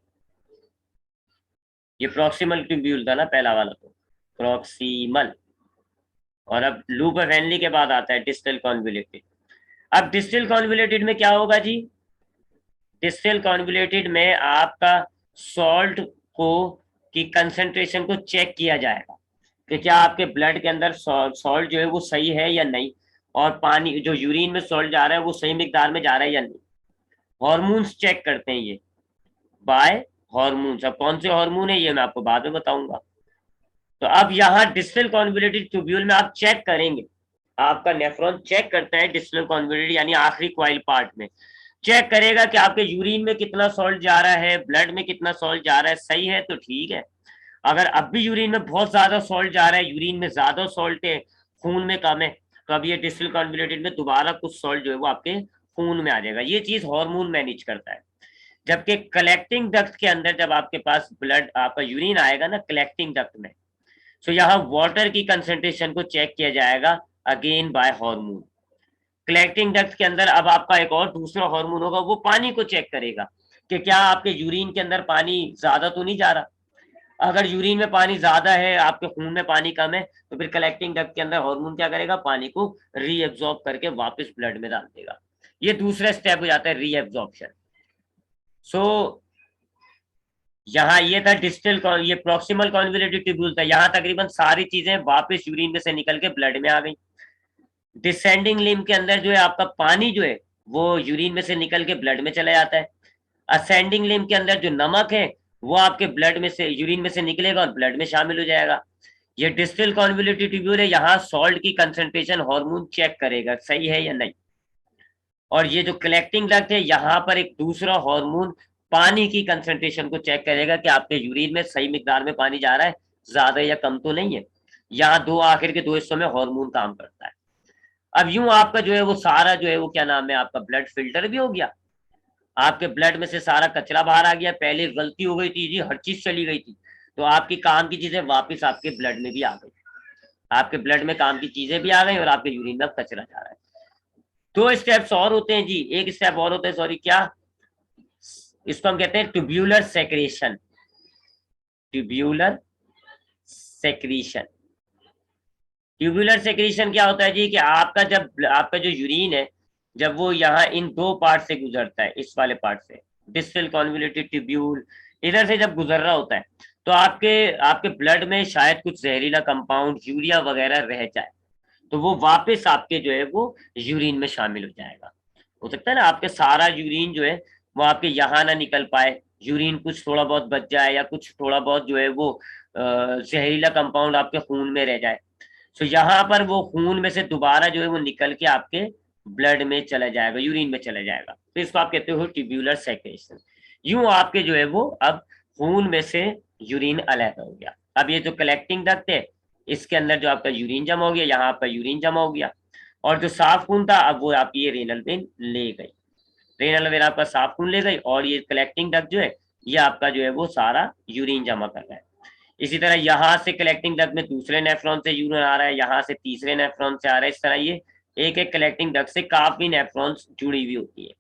ये प्रॉक्सिमल ट्यूब्यूल था ना पहला वाला, तो प्रॉक्सिमल। और अब लूप ऑफ हेनली के बाद आता है डिस्टल कॉन्वोल्यूटेड। अब डिस्टल कॉन्वोल्यूटेड में क्या होगा जी, डिस्टल कॉन्वोल्यूटेड में आपका सॉल्ट को की कंसंट्रेशन को चेक किया जाएगा कि क्या आपके ब्लड के अंदर सॉल्ट जो है वो सही है या नहीं, और पानी जो यूरिन में सॉल्ट जा रहा है वो सही मिकदार में जा रहा है या नहीं। हॉर्मोन्स चेक करते हैं ये बाय हॉर्मोन्स। अब कौन से हार्मोन है ये मैं आपको बाद में बताऊंगा। तो अब यहाँ डिस्टल कॉन्वोल्यूटेड ट्यूब्यूल में आप चेक करेंगे, आपका नेफ्रॉन चेक करता है डिस्टल कॉन्वोल्यूटेड यानी आखिरी कॉइल पार्ट में, चेक करेगा कि आपके यूरिन में कितना सॉल्ट जा रहा है, ब्लड में कितना सॉल्ट जा रहा है, सही है तो ठीक है। अगर अब भी यूरिन में बहुत ज्यादा सॉल्ट जा रहा है, यूरिन में ज्यादा सॉल्ट है, खून में कम है, तो अब ये डिस्टल कॉन्वोल्यूटेड में दोबारा कुछ सॉल्ट जो है वो आपके खून में आ जाएगा। ये चीज हार्मोन मैनेज करता है। जबकि कलेक्टिंग डक्ट के अंदर जब आपके पास ब्लड आपका यूरिन आएगा ना कलेक्टिंग डक्ट में, तो यहाँ वाटर की कंसेंट्रेशन को चेक किया जाएगा again by hormone. Collecting duct के अंदर अब आपका एक और दूसरा हार्मोन होगा, वो पानी को चेक करेगा कि क्या आपके यूरिन के अंदर पानी ज्यादा तो नहीं जा रहा। अगर यूरिन में पानी ज्यादा है, आपके खून में पानी कम है, तो फिर कलेक्टिंग डक्ट के अंदर हार्मोन क्या करेगा, पानी को रीएब्जॉर्ब करके वापस ब्लड में डाल देगा। ये दूसरा स्टेप हो जाता है रीएब्जॉर्प्शन। सो यहाँ ये था डिस्टल ये प्रॉक्सिमल कॉन्वोल्यूटेड ट्यूब्यूल था। यहाँ तकरीबन सारी चीजें वापस यूरिन में से निकल के ब्लड में आ गई। डिसेंडिंग लिम्ब के अंदर जो है आपका पानी जो है वो यूरिन में से निकल के ब्लड में चला जाता है। असेंडिंग लिम्ब के अंदर जो नमक है वो आपके ब्लड में से यूरिन में से निकलेगा और ब्लड में शामिल हो जाएगा। ये डिस्टल कॉन्वोल्यूटेड ट्यूब्यूल है, यहाँ सॉल्ट की कंसंट्रेशन हार्मोन चेक करेगा सही है या नहीं। और ये जो कलेक्टिंग डक्ट है यहाँ पर एक दूसरा हार्मोन पानी की कंसंट्रेशन को चेक करेगा कि आपके यूरिन में सही मिकदार में पानी जा रहा है, ज्यादा या कम तो नहीं है। यहाँ दो आखिर के दो हिस्सों में हार्मोन काम करता है। अब यूं आपका जो है वो सारा जो है वो क्या नाम है आपका ब्लड फिल्टर भी हो गया, आपके ब्लड में से सारा कचरा बाहर आ गया। पहले गलती हो गई थी जी, हर चीज चली गई थी, तो आपकी काम की चीजें वापस आपके ब्लड में भी आ गई, आपके ब्लड में काम की चीजें भी आ गई और आपके यूरिन में कचरा जा रहा है। दो स्टेप्स और होते हैं जी, एक स्टेप और होता है, सॉरी क्या, इसको हम कहते हैं tubular secretion. Tubular secretion. Tubular secretion क्या होता है जी कि आपका जब आपका जो यूरिन है जब वो यहाँ इन दो पार्ट से गुजरता है, इस वाले पार्ट से डिस्टल कॉन्वोल्यूटेड ट्यूब्यूल इधर से जब गुजर रहा होता है, तो आपके आपके ब्लड में शायद कुछ जहरीला कंपाउंड यूरिया वगैरह रह जाए, तो वो वापस आपके जो है वो यूरिन में शामिल हो जाएगा। हो सकता है ना आपके सारा यूरिन जो है वो आपके यहाँ ना निकल पाए, यूरिन कुछ थोड़ा बहुत बच जाए या कुछ थोड़ा बहुत जो है वो जहरीला कंपाउंड आपके खून में रह जाए, तो यहाँ पर वो खून में से दोबारा जो है वो निकल के आपके ब्लड में चला जाएगा, यूरिन में चला जाएगा, तो इसको आप कहते हो ट्यूब्यूलर सेक्रेशन। यूं आपके जो है वो अब खून में से यूरिन अलग हो गया। अब ये जो कलेक्टिंग डक्ट है इसके अंदर जो आपका यूरिन जमा हो गया, यहाँ पर यूरिन जमा हो गया, और जो साफ खून था अब वो आपकी ये रेनल वेन ले गई, रेनल वेन आपका साफ खून ले गई, और ये कलेक्टिंग डक्ट जो है ये आपका जो है वो सारा यूरिन जमा कर रहा है। इसी तरह यहाँ से कलेक्टिंग डक्ट में दूसरे नेफ्रॉन से यूरिन आ रहा है, यहाँ से तीसरे नेफ्रॉन से आ रहा है, इस तरह ये एक एक कलेक्टिंग डक्ट से काफी नेफ्रॉन्स जुड़ी हुई होती है।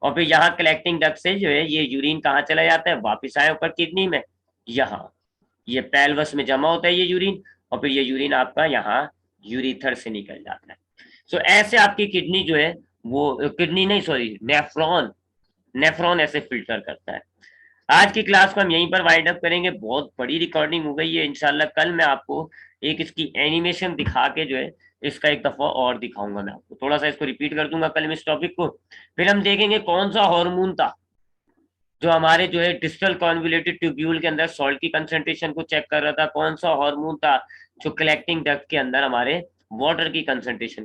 और फिर यहाँ कलेक्टिंग डक्ट से जो है ये यूरिन कहाँ चला जाता है, वापिस आए ऊपर किडनी में, यहाँ ये पेल्वस में जमा होता है ये यूरिन, और फिर ये यूरिन आपका यहाँ यूरिथर से निकल जाता है। सो ऐसे आपकी किडनी जो है वो किडनी नहीं सॉरी नेफ्रॉन, नेफ्रॉन ऐसे फिल्टर करता है। आज की क्लास को हम यहीं पर वाइंड अप करेंगे, बहुत बड़ी रिकॉर्डिंग हो गई है। इंशाल्लाह कल मैं आपको एक इसकी एनिमेशन दिखा के जो है इसका एक दफा और दिखाऊंगा, मैं आपको थोड़ा सा इसको रिपीट कर दूंगा कल में इस टॉपिक को। फिर हम देखेंगे कौन सा हार्मोन था जो हमारे जो है डिस्टल कॉन्वोल्यूटेड ट्यूब्यूल के अंदर सॉल्ट की कंसंट्रेशन को चेक कर रहा था, कौन सा हार्मोन था जो कलेक्टिंग डक्ट के अंदर हमारे वाटर की कंसंट्रेशन